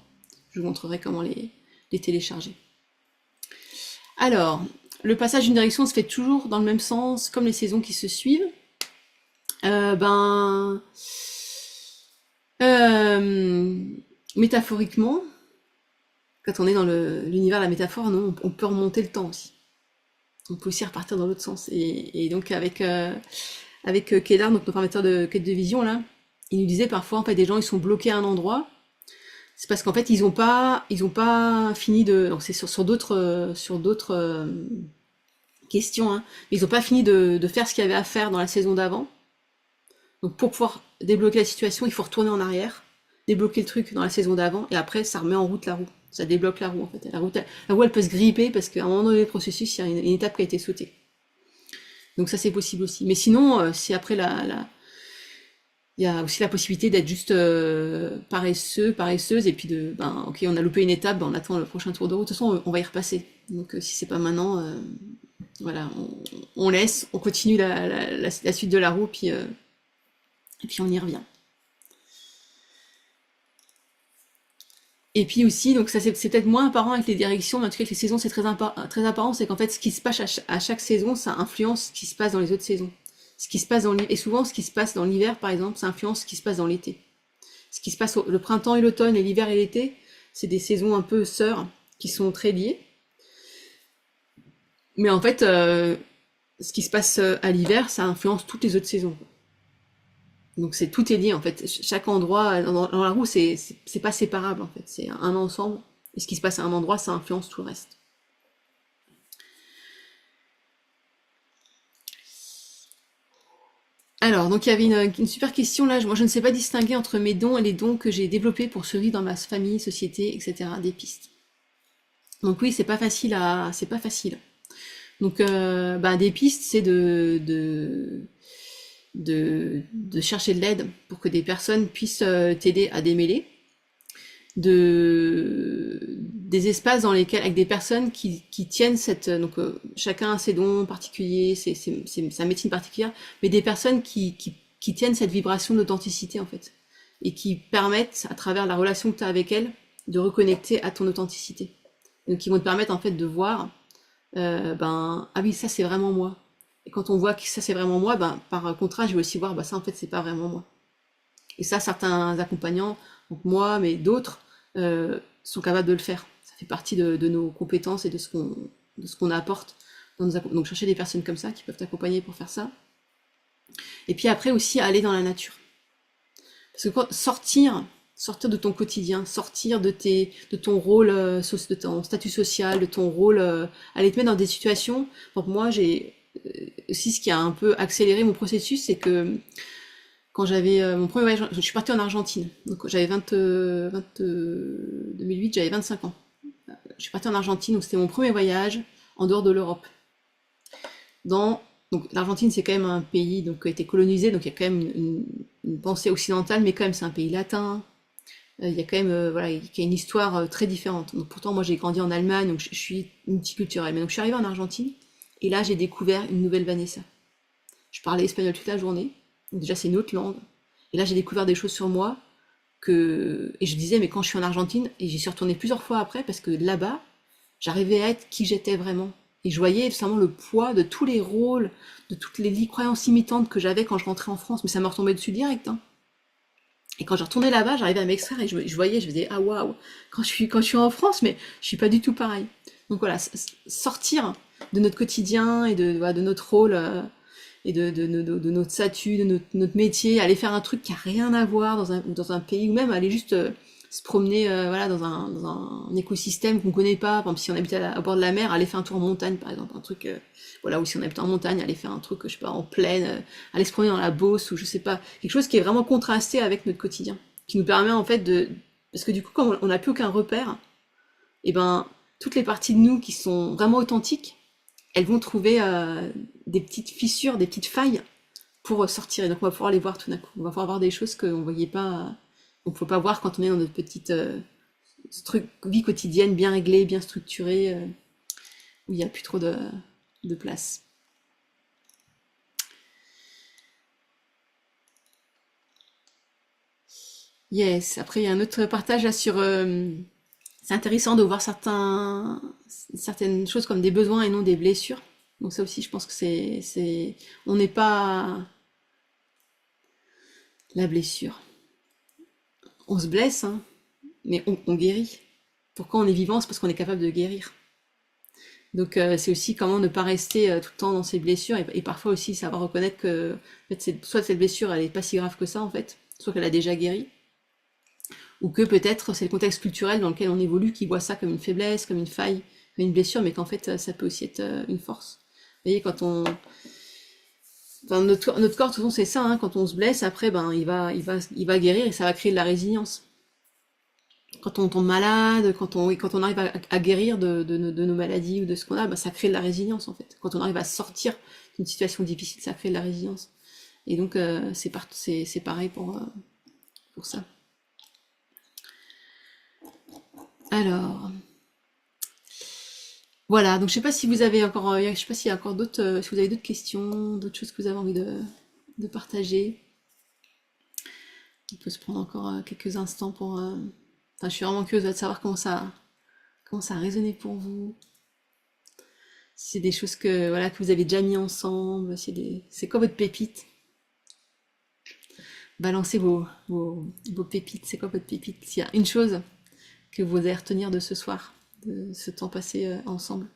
Je vous montrerai comment les télécharger. Alors, le passage d'une direction se fait toujours dans le même sens, comme les saisons qui se suivent. Ben, métaphoriquement, quand on est dans l'univers de la métaphore, non, on peut remonter le temps aussi. On peut aussi repartir dans l'autre sens. Et donc avec Kedar, donc notre amateur de quête de vision là, il nous disait parfois en fait des gens ils sont bloqués à un endroit, c'est parce qu'en fait ils ont pas fini de, donc c'est sur d'autres questions, hein, ils ont pas fini de faire ce qu'il y avait à faire dans la saison d'avant. Donc pour pouvoir débloquer la situation, il faut retourner en arrière, débloquer le truc dans la saison d'avant, et après ça remet en route la roue. Ça débloque la roue en fait. La roue elle peut se gripper parce qu'à un moment donné du processus, il y a une étape qui a été sautée. Donc ça c'est possible aussi. Mais sinon, si après il y a aussi la possibilité d'être juste paresseuse, et puis ok, on a loupé une étape, on attend le prochain tour de route. De toute façon, on va y repasser. Donc si c'est pas maintenant, voilà, on laisse, on continue la suite de la roue, et puis on y revient. Et puis aussi, donc ça c'est peut-être moins apparent avec les directions, mais en tout cas avec les saisons c'est très apparent, c'est qu'en fait ce qui se passe à chaque saison, ça influence ce qui se passe dans les autres saisons. Ce qui se passe et souvent ce qui se passe dans l'hiver par exemple, ça influence ce qui se passe dans l'été. Ce qui se passe le printemps et l'automne et l'hiver et l'été, c'est des saisons un peu sœurs qui sont très liées. Mais en fait, ce qui se passe à l'hiver, ça influence toutes les autres saisons. Donc tout est lié en fait. Chaque endroit dans la roue, c'est pas séparable en fait. C'est un ensemble. Et ce qui se passe à un endroit, ça influence tout le reste. Alors, donc il y avait une super question là. Moi, je ne sais pas distinguer entre mes dons et les dons que j'ai développés pour survivre dans ma famille, société, etc. Des pistes. Donc oui, c'est pas facile. Donc, des pistes, c'est de chercher de l'aide pour que des personnes puissent t'aider à démêler, des espaces dans lesquels, avec des personnes qui tiennent donc chacun a ses dons particuliers, sa médecine particulière, mais des personnes qui tiennent cette vibration d'authenticité en fait, et qui permettent, à travers la relation que tu as avec elles, de reconnecter à ton authenticité. Donc qui vont te permettre en fait de voir, ah oui, ça c'est vraiment moi. Et quand on voit que ça c'est vraiment moi, par contraste, je vais aussi voir, ça en fait c'est pas vraiment moi. Et ça, certains accompagnants, donc moi, mais d'autres, sont capables de le faire. Ça fait partie de nos compétences et de ce qu'on apporte. Donc chercher des personnes comme ça qui peuvent t'accompagner pour faire ça. Et puis après aussi aller dans la nature. Parce que sortir de ton quotidien, sortir de ton rôle, de ton statut social, de ton rôle, aller te mettre dans des situations. Donc moi, j'ai aussi ce qui a un peu accéléré mon processus, c'est que quand j'avais mon premier voyage, je suis partie en Argentine. Donc j'avais 2008, j'avais 25 ans. Je suis partie en Argentine, donc c'était mon premier voyage en dehors de l'Europe. Donc l'Argentine c'est quand même un pays donc qui a été colonisé, donc il y a quand même une pensée occidentale, mais quand même c'est un pays latin. Il y a quand même voilà, il y a une histoire très différente. Donc pourtant moi j'ai grandi en Allemagne, donc je suis multiculturelle. Mais donc je suis arrivée en Argentine et là j'ai découvert une nouvelle Vanessa. Je parlais espagnol toute la journée. Donc déjà c'est une autre langue. Et là j'ai découvert des choses sur moi et je disais mais quand je suis en Argentine, et j'y suis retournée plusieurs fois après parce que là-bas j'arrivais à être qui j'étais vraiment. Et je voyais vraiment le poids de tous les rôles, de toutes les croyances imitantes que j'avais quand je rentrais en France, mais ça me retombait dessus direct. Hein. Et quand je retournais là-bas, j'arrivais à m'extraire et je voyais, je faisais ah waouh, quand je suis en France, mais je suis pas du tout pareil. Donc voilà, sortir de notre quotidien et de notre rôle et de notre statut, de notre métier, aller faire un truc qui a rien à voir dans un pays, ou même aller juste se promener voilà, dans un écosystème qu'on connaît pas. Par exemple, si on habite au bord de la mer, aller faire un tour en montagne, par exemple, un truc, voilà, ou si on habite en montagne, aller faire un truc, je sais pas, en plaine, aller se promener dans la Beauce, ou je sais pas, quelque chose qui est vraiment contrasté avec notre quotidien, qui nous permet en fait parce que du coup, quand on n'a plus aucun repère, et toutes les parties de nous qui sont vraiment authentiques, elles vont trouver des petites fissures, des petites failles pour sortir. Et donc on va pouvoir les voir tout d'un coup. On va pouvoir voir des choses qu'on ne voyait pas, on ne peut pas voir quand on est dans notre petite vie quotidienne bien réglée, bien structurée, où il n'y a plus trop de place. Yes, après il y a un autre partage là sur C'est intéressant de voir certaines choses comme des besoins et non des blessures. Donc ça aussi, je pense que on n'est pas la blessure. On se blesse, hein, mais on guérit. Pourquoi on est vivant? C'est parce qu'on est capable de guérir. Donc c'est aussi comment ne pas rester tout le temps dans ses blessures et parfois aussi savoir reconnaître que en fait, soit cette blessure elle est pas si grave que ça en fait, soit qu'elle a déjà guéri, ou que peut-être c'est le contexte culturel dans lequel on évolue qui voit ça comme une faiblesse, comme une faille, comme une blessure, mais qu'en fait ça peut aussi être une force. Vous voyez, enfin, notre corps de toute façon c'est ça, hein, quand on se blesse après ben il va guérir et ça va créer de la résilience. Quand on tombe malade, quand on arrive à guérir de nos maladies ou de ce qu'on a, bah, ça crée de la résilience en fait. Quand on arrive à sortir d'une situation difficile, ça crée de la résilience. Et donc c'est pareil pour ça. Alors, voilà, donc je sais pas si vous avez encore, je sais pas s'il y a encore d'autres, si vous avez d'autres questions, d'autres choses que vous avez envie de partager. On peut se prendre encore quelques instants pour. Enfin, je suis vraiment curieuse de savoir comment ça a résonné pour vous. Si c'est des choses que voilà que vous avez déjà mis ensemble, c'est quoi votre pépite? Balancez vos pépites. C'est quoi votre pépite? S'il y a une chose que vous allez retenir de ce soir, de ce temps passé ensemble.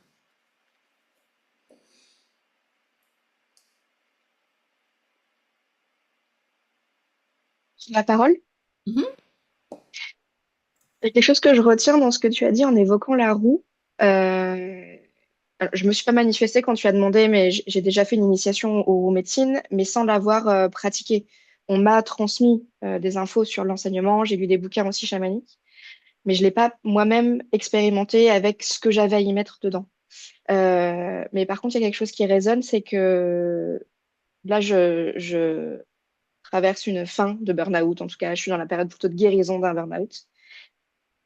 La parole. Mhm. Il y a quelque chose que je retiens dans ce que tu as dit en évoquant la roue. Euh, alors, je me suis pas manifestée quand tu as demandé, mais j'ai déjà fait une initiation aux médecines, mais sans l'avoir pratiquée. On m'a transmis des infos sur l'enseignement, j'ai lu des bouquins aussi chamaniques, mais je l'ai pas moi-même expérimenté avec ce que j'avais à y mettre dedans. Mais par contre, il y a quelque chose qui résonne, c'est que là, je traverse une fin de burn-out. En tout cas, je suis dans la période plutôt de guérison d'un burn-out.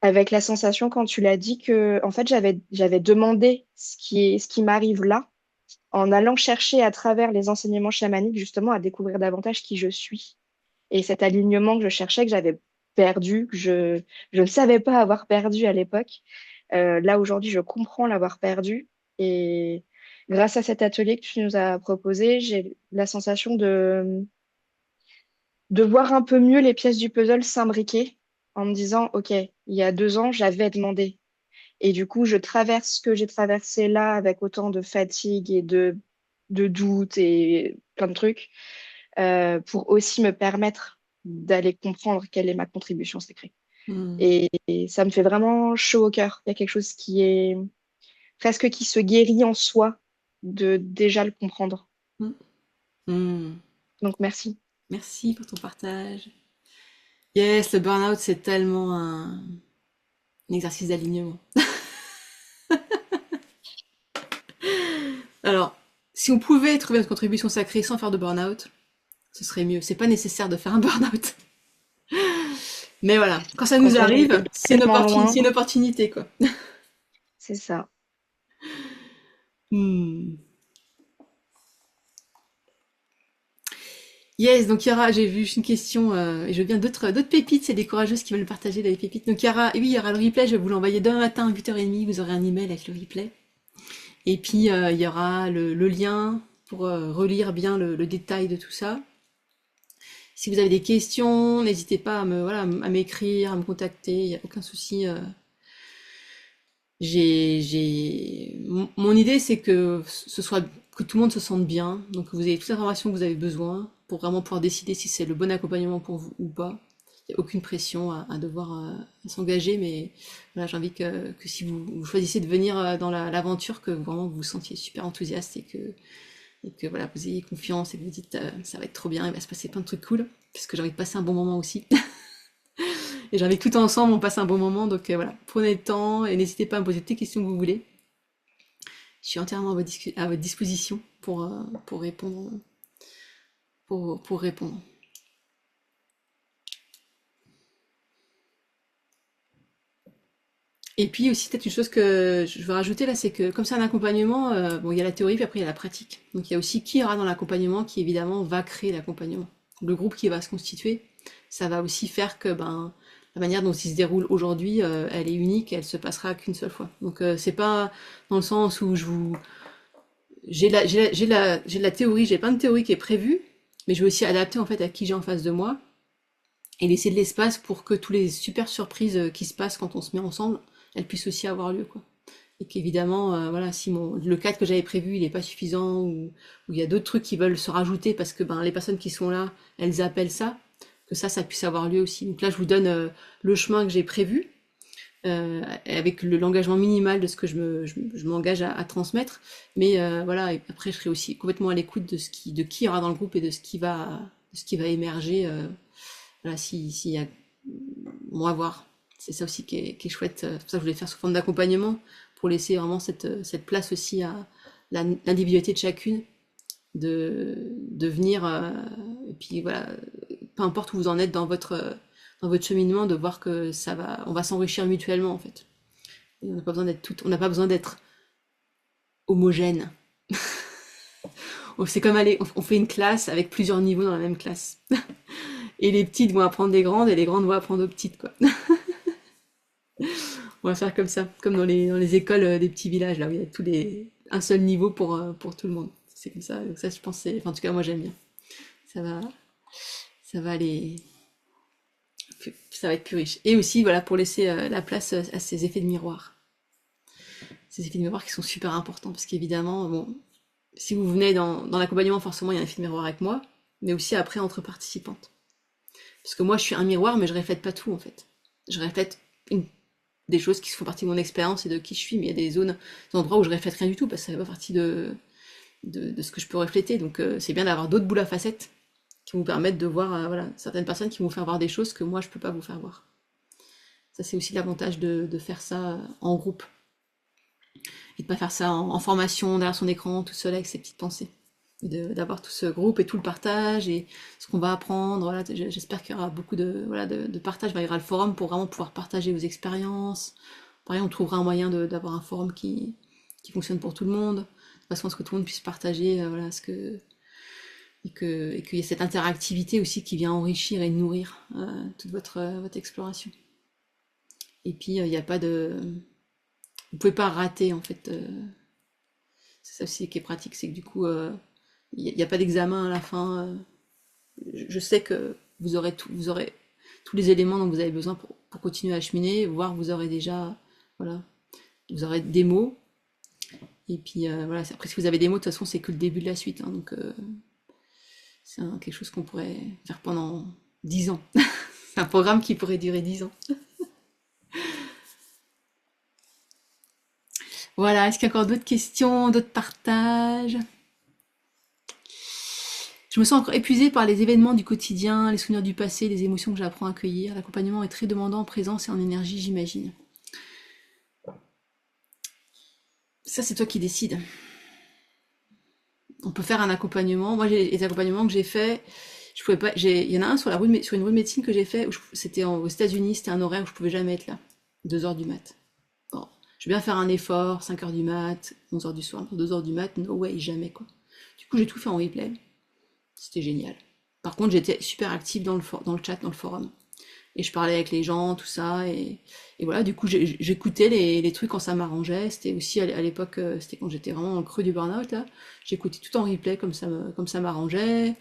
Avec la sensation, quand tu l'as dit, que en fait, j'avais demandé ce qui m'arrive là, en allant chercher à travers les enseignements chamaniques, justement, à découvrir davantage qui je suis. Et cet alignement que je cherchais, que j'avais perdu, je ne savais pas avoir perdu à l'époque. Là, aujourd'hui, je comprends l'avoir perdu. Et grâce à cet atelier que tu nous as proposé, j'ai la sensation de voir un peu mieux les pièces du puzzle s'imbriquer en me disant, OK, il y a 2 ans, j'avais demandé. Et du coup, je traverse ce que j'ai traversé là avec autant de fatigue et de doute et plein de trucs pour aussi me permettre d'aller comprendre quelle est ma contribution sacrée. Mhm. Et ça me fait vraiment chaud au cœur. Il y a quelque chose qui est presque qui se guérit en soi de déjà le comprendre. Mhm. Mhm. Donc merci. Merci pour ton partage. Yes, le burn-out, c'est tellement un exercice d'alignement. Alors, si on pouvait trouver notre contribution sacrée sans faire de burn-out, ce serait mieux. C'est pas nécessaire de faire un burn-out. Mais voilà, quand ça nous Quand on est arrive, tellement loin, c'est une opportunité, quoi. c'est ça. Hmm. Yes, donc Yara, j'ai vu une question, et je veux bien d'autres pépites, c'est des courageuses qui veulent partager des pépites. Donc Yara, oui, il y aura le replay, je vais vous l'envoyer demain matin à 8h30, vous aurez un email avec le replay. Et puis il y aura le lien pour relire bien le détail de tout ça. Si vous avez des questions, n'hésitez pas voilà, à m'écrire, à me contacter, il n'y a aucun souci. Mon idée, c'est que que tout le monde se sente bien, donc que vous ayez toute l'information que vous avez besoin pour vraiment pouvoir décider si c'est le bon accompagnement pour vous ou pas. Il n'y a aucune pression à devoir s'engager, mais voilà, j'ai envie que si vous choisissez de venir dans l'aventure, que vraiment vous vous sentiez super enthousiaste et que voilà, vous ayez confiance et que vous dites ça va être trop bien, il va se passer plein de trucs cool, parce que j'ai envie de passer un bon moment aussi. Et j'ai envie que tout ensemble on passe un bon moment, donc voilà, prenez le temps et n'hésitez pas à me poser toutes les questions que vous voulez. Je suis entièrement à votre disposition pour répondre. Pour répondre. Et puis aussi peut-être une chose que je veux rajouter là, c'est que comme c'est un accompagnement, bon il y a la théorie puis après il y a la pratique. Donc il y a aussi qui aura dans l'accompagnement qui évidemment va créer l'accompagnement. Le groupe qui va se constituer, ça va aussi faire que ben la manière dont il se déroule aujourd'hui, elle est unique et elle se passera qu'une seule fois. Donc c'est pas dans le sens où j'ai la théorie, j'ai plein de théories qui est prévue, mais je vais aussi adapter en fait à qui j'ai en face de moi et laisser de l'espace pour que toutes les super surprises qui se passent quand on se met ensemble, elles puissent aussi avoir lieu, quoi. Et qu'évidemment, voilà, si le cadre que j'avais prévu, il n'est pas suffisant, ou il y a d'autres trucs qui veulent se rajouter parce que ben, les personnes qui sont là, elles appellent ça, que ça puisse avoir lieu aussi. Donc là, je vous donne le chemin que j'ai prévu, avec l'engagement minimal de ce que je m'engage à transmettre. Mais voilà, et après, je serai aussi complètement à l'écoute de qui y aura dans le groupe et de ce qui va émerger. Voilà, s'il y a bon à voir. C'est ça aussi qui est chouette. C'est pour ça que je voulais faire sous forme d'accompagnement, pour laisser vraiment cette place aussi à l'individualité de chacune, de venir, et puis voilà, peu importe où vous en êtes dans votre cheminement, de voir que on va s'enrichir mutuellement en fait. Et on n'a pas besoin d'être homogène. C'est comme aller, on fait une classe avec plusieurs niveaux dans la même classe. Et les petites vont apprendre des grandes et les grandes vont apprendre aux petites, quoi. On va faire comme ça, comme dans les écoles des petits villages, là où il y a un seul niveau pour tout le monde. C'est comme ça. Donc ça, je pense, enfin, en tout cas, moi, j'aime bien. Ça va, ça va aller, ça va être plus riche. Et aussi, voilà, pour laisser la place à ces effets de miroir. Ces effets de miroir qui sont super importants, parce qu'évidemment, bon, si vous venez dans l'accompagnement, forcément, il y a un effet de miroir avec moi, mais aussi après entre participantes. Parce que moi, je suis un miroir, mais je reflète pas tout, en fait. Je reflète des choses qui font partie de mon expérience et de qui je suis, mais il y a des endroits où je reflète rien du tout, parce que ça fait pas partie de ce que je peux refléter. Donc c'est bien d'avoir d'autres boules à facettes qui vous permettent de voir voilà, certaines personnes qui vont vous faire voir des choses que moi je peux pas vous faire voir. Ça c'est aussi l'avantage de faire ça en groupe. Et de pas faire ça en formation derrière son écran tout seul avec ses petites pensées. D'avoir tout ce groupe et tout le partage et ce qu'on va apprendre. Voilà, j'espère qu'il y aura beaucoup voilà, de partage. Il y aura le forum pour vraiment pouvoir partager vos expériences. Pareil, on trouvera un moyen d'avoir un forum qui fonctionne pour tout le monde, de façon à ce que tout le monde puisse partager voilà, et qu'il y ait cette interactivité aussi qui vient enrichir et nourrir toute votre exploration. Et puis, il n'y a pas de... Vous pouvez pas rater, en fait. C'est ça aussi qui est pratique, c'est que du coup, il n'y a pas d'examen à la fin. Je sais que vous aurez tous les éléments dont vous avez besoin pour continuer à cheminer, voire vous aurez déjà, voilà, vous aurez des mots. Et puis voilà, après si vous avez des mots, de toute façon c'est que le début de la suite, hein, donc c'est quelque chose qu'on pourrait faire pendant 10 ans. C'est un programme qui pourrait durer 10 ans. Voilà, est-ce qu'il y a encore d'autres questions, d'autres partages? Je me sens encore épuisée par les événements du quotidien, les souvenirs du passé, les émotions que j'apprends à accueillir. L'accompagnement est très demandant en présence et en énergie, j'imagine. Ça, c'est toi qui décides. On peut faire un accompagnement. Moi, les accompagnements que j'ai faits, je pouvais pas. Il y en a un sur sur une rue de médecine que j'ai fait. C'était aux États-Unis. C'était un horaire où je pouvais jamais être là. 2 heures du mat. Bon, je vais bien faire un effort. 5 heures du mat, 11 heures du soir, 2 heures du mat. No way, jamais quoi. Du coup, j'ai tout fait en replay. C'était génial. Par contre, j'étais super active dans le chat, dans le forum. Et je parlais avec les gens, tout ça. Et voilà, du coup, j'écoutais les trucs quand ça m'arrangeait. C'était aussi à l'époque, c'était quand j'étais vraiment dans le creux du burn-out, là. J'écoutais tout en replay comme ça m'arrangeait.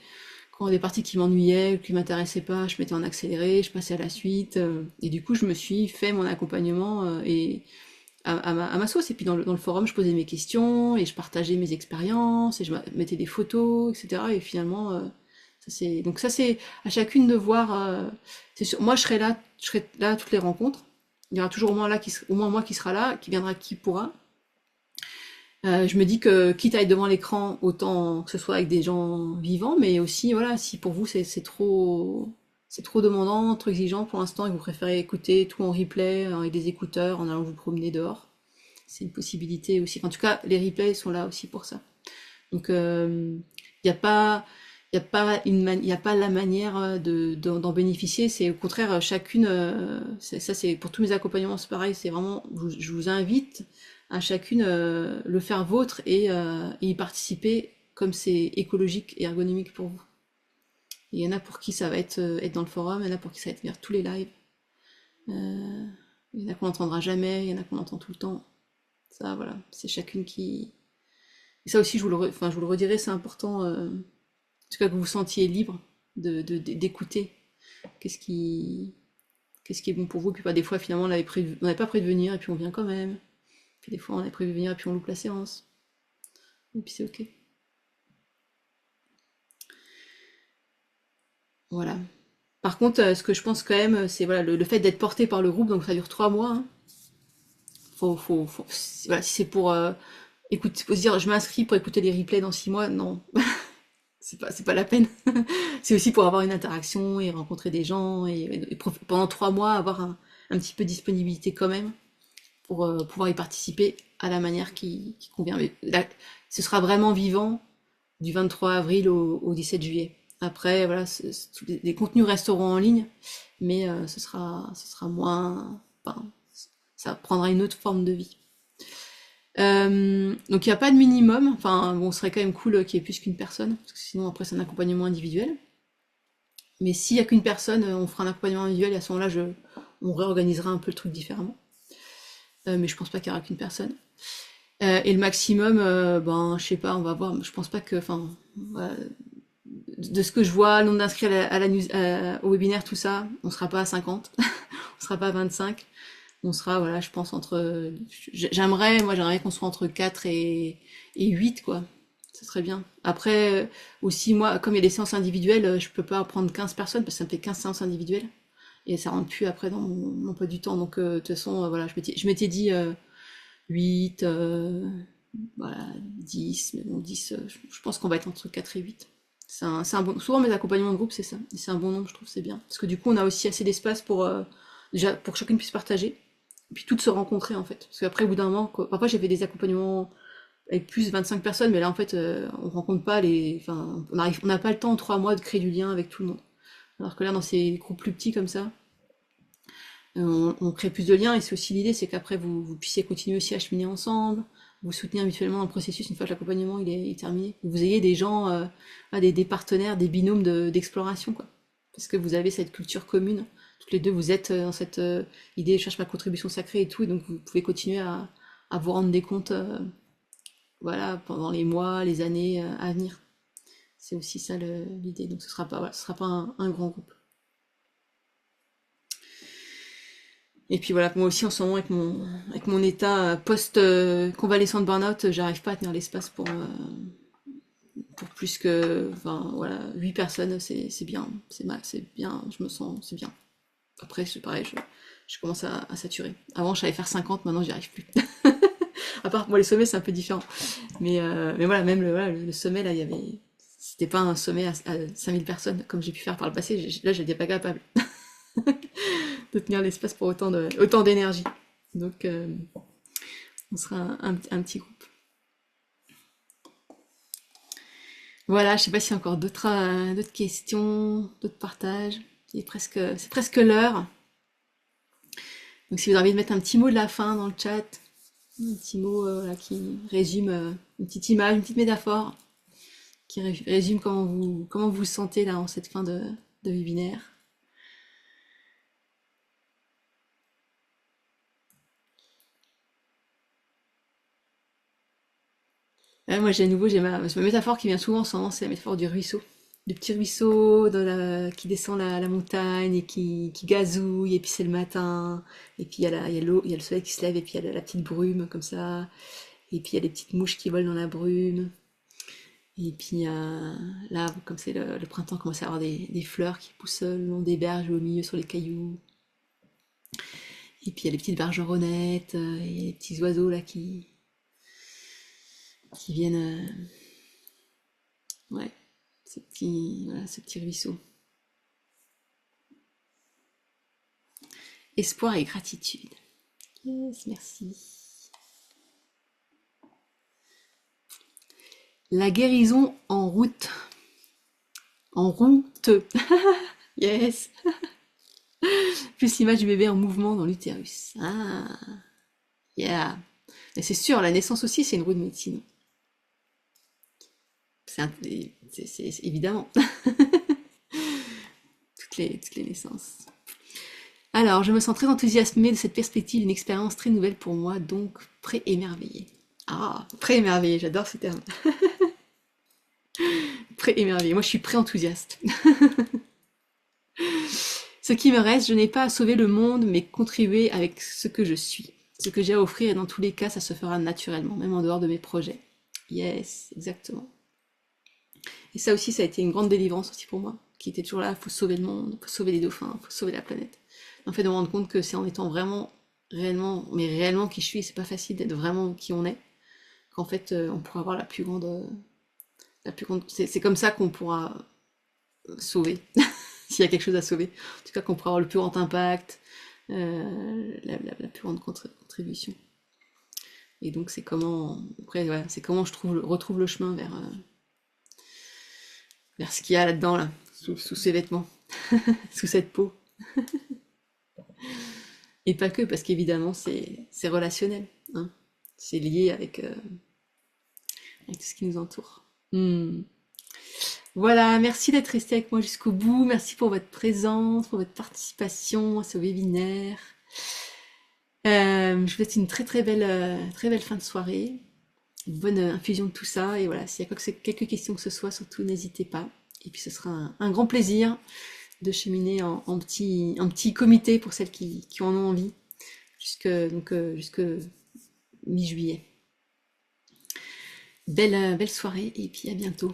Quand il y a des parties qui m'ennuyaient ou qui m'intéressaient pas, je mettais en accéléré, je passais à la suite. Et du coup, je me suis fait mon accompagnement et à ma sauce. Et puis dans le forum, je posais mes questions et je partageais mes expériences et je mettais des photos, etc. Et finalement, donc ça c'est à chacune de voir. Moi, je serai là à toutes les rencontres. Il y aura toujours au moins moi qui sera là, qui viendra qui pourra. Je me dis que quitte à être devant l'écran, autant que ce soit avec des gens vivants, mais aussi voilà, si pour vous c'est trop demandant, trop exigeant pour l'instant et que vous préférez écouter tout en replay avec des écouteurs en allant vous promener dehors, c'est une possibilité aussi. Enfin, en tout cas, les replays sont là aussi pour ça. Donc il n'y a pas il y a pas la manière d'en bénéficier. C'est au contraire chacune. Ça c'est pour tous mes accompagnements, c'est pareil. C'est vraiment, je vous invite à chacune le faire vôtre et y participer comme c'est écologique et ergonomique pour vous. Il y en a pour qui ça va être dans le forum, il y en a pour qui ça va être vers tous les lives. Euh, il y en a qu'on n'entendra jamais, il y en a qu'on entend tout le temps. Ça, voilà, c'est chacune qui. Et ça aussi, enfin, je vous le redirai, c'est important, en tout cas que vous vous sentiez libre d'écouter qu'est-ce qui, qu'est-ce qui est bon pour vous. Puis pas des fois, finalement, on n'avait pas prévu de venir et puis on vient quand même. Puis des fois, on avait prévu de venir et puis on loupe la séance. Et puis c'est ok. Voilà. Par contre, ce que je pense quand même, c'est voilà, le fait d'être porté par le groupe, donc ça dure 3 mois. Hein. Voilà, si c'est pour faut se dire, je m'inscris pour écouter les replays dans 6 mois, non, c'est pas la peine. C'est aussi pour avoir une interaction et rencontrer des gens et pendant 3 mois avoir un petit peu de disponibilité quand même pour pouvoir y participer à la manière qui convient. Mais là, ce sera vraiment vivant du 23 avril au 17 juillet. Après, voilà, les contenus resteront en ligne, mais ce sera moins. Enfin, ça prendra une autre forme de vie. Donc il n'y a pas de minimum. Enfin, bon, ce serait quand même cool qu'il y ait plus qu'une personne, parce que sinon après c'est un accompagnement individuel. Mais s'il n'y a qu'une personne, on fera un accompagnement individuel et à ce moment-là, on réorganisera un peu le truc différemment. Mais je pense pas qu'il y aura qu'une personne. Et le maximum, ben, je sais pas, on va voir. Je pense pas que, enfin, voilà, de ce que je vois, le nombre d'inscrits au webinaire, tout ça, on sera pas à 50, on sera pas à 25. On sera, voilà, je pense, j'aimerais qu'on soit entre 4 et 8, quoi. Ce serait bien. Après, aussi, moi, comme il y a des séances individuelles, je peux pas prendre 15 personnes parce que ça me fait 15 séances individuelles. Et ça rentre plus après dans mon emploi du temps. Donc, de toute façon, voilà, je m'étais dit 8, voilà, 10, mais bon, 10, je pense qu'on va être entre 4 et 8. C'est un bon. Souvent, mes accompagnements de groupe, c'est ça. Et c'est un bon nombre, je trouve, c'est bien. Parce que du coup, on a aussi assez d'espace déjà, pour que chacune puisse partager. Et puis toutes se rencontrer, en fait. Parce qu'après, au bout d'un moment, parfois, j'ai fait des accompagnements avec plus de 25 personnes, mais là, en fait, on rencontre pas enfin, on n'a pas le temps en 3 mois de créer du lien avec tout le monde. Alors que là, dans ces groupes plus petits comme ça, on crée plus de liens et c'est aussi l'idée, c'est qu'après vous puissiez continuer aussi à cheminer ensemble, vous soutenir mutuellement dans le processus une fois que l'accompagnement est terminé, que vous ayez des gens, des partenaires, des binômes d'exploration, quoi. Parce que vous avez cette culture commune, toutes les deux vous êtes dans cette idée, je cherche ma contribution sacrée et tout, et donc vous pouvez continuer à vous rendre des comptes, voilà, pendant les mois, les années à venir. C'est aussi ça l'idée, donc ce sera pas un grand groupe. Et puis voilà, moi aussi en ce moment avec mon état post-convalescent de burn-out, j'arrive pas à tenir l'espace pour plus que, enfin voilà, 8 personnes, c'est bien, c'est bien, je me sens, c'est bien. Après, c'est pareil, je commence à saturer. Avant, je savais faire 50, maintenant j'y arrive plus. À part, moi les sommets c'est un peu différent. Mais voilà, même voilà, le sommet là, c'était pas un sommet à 5000 personnes comme j'ai pu faire par le passé, là j'étais pas capable de tenir l'espace pour autant d'énergie. Donc, on sera un petit groupe. Voilà, je sais pas s'il y a encore d'autres questions, d'autres partages. C'est presque l'heure. Donc, si vous avez envie de mettre un petit mot de la fin dans le chat, un petit mot voilà, qui résume une petite image, une petite métaphore, qui résume comment vous vous sentez là en cette fin de webinaire. Moi, j'ai ma métaphore qui vient souvent en ce moment, c'est la métaphore du ruisseau. Du petit ruisseau qui descend la montagne et qui gazouille, et puis c'est le matin, et puis il y a l'eau, il y a le soleil qui se lève, et puis il y a la petite brume comme ça, et puis il y a les petites mouches qui volent dans la brume, et puis là, comme c'est le printemps, commence à y avoir des fleurs qui poussent le long des berges ou au milieu sur les cailloux, et puis il y a les petites bergeronnettes, et il y a les petits oiseaux là qui viennent, ouais, voilà, ce petit ruisseau. Espoir et gratitude. Yes, merci. La guérison en route. En route. Yes. Plus l'image du bébé en mouvement dans l'utérus. Ah, yeah. Mais c'est sûr, la naissance aussi, c'est une roue de médecine. C'est évidemment. Toutes les naissances. Alors, je me sens très enthousiasmée de cette perspective, une expérience très nouvelle pour moi, donc pré-émerveillée. Ah, pré-émerveillée, j'adore ce terme. Pré-émerveillée. Moi, je suis pré-enthousiaste. Ce qui me reste, je n'ai pas à sauver le monde, mais contribuer avec ce que je suis. Ce que j'ai à offrir, et dans tous les cas, ça se fera naturellement, même en dehors de mes projets. Yes, exactement. Et ça aussi, ça a été une grande délivrance aussi pour moi, qui était toujours là, faut sauver le monde, faut sauver les dauphins, faut sauver la planète. En fait, de me rendre compte que c'est en étant vraiment, réellement, mais réellement qui je suis, c'est pas facile d'être vraiment qui on est, qu'en fait, on pourra avoir la plus grande, c'est comme ça qu'on pourra sauver, s'il y a quelque chose à sauver. En tout cas, qu'on pourra avoir le plus grand impact, la plus grande contribution. Et donc, c'est comment, après, voilà, c'est comment retrouve le chemin vers ce qu'il y a là-dedans, là, sous ces vêtements, sous cette peau. Et pas que, parce qu'évidemment, c'est relationnel, hein. C'est lié avec tout ce qui nous entoure. Hmm. Voilà, merci d'être resté avec moi jusqu'au bout. Merci pour votre présence, pour votre participation à ce webinaire. Je vous souhaite une très belle fin de soirée, une bonne infusion de tout ça. Et voilà, s'il y a quelques questions que ce soit, surtout n'hésitez pas. Et puis ce sera un grand plaisir de cheminer en petit comité pour celles qui en ont envie, jusque mi-juillet. Belle soirée et puis à bientôt.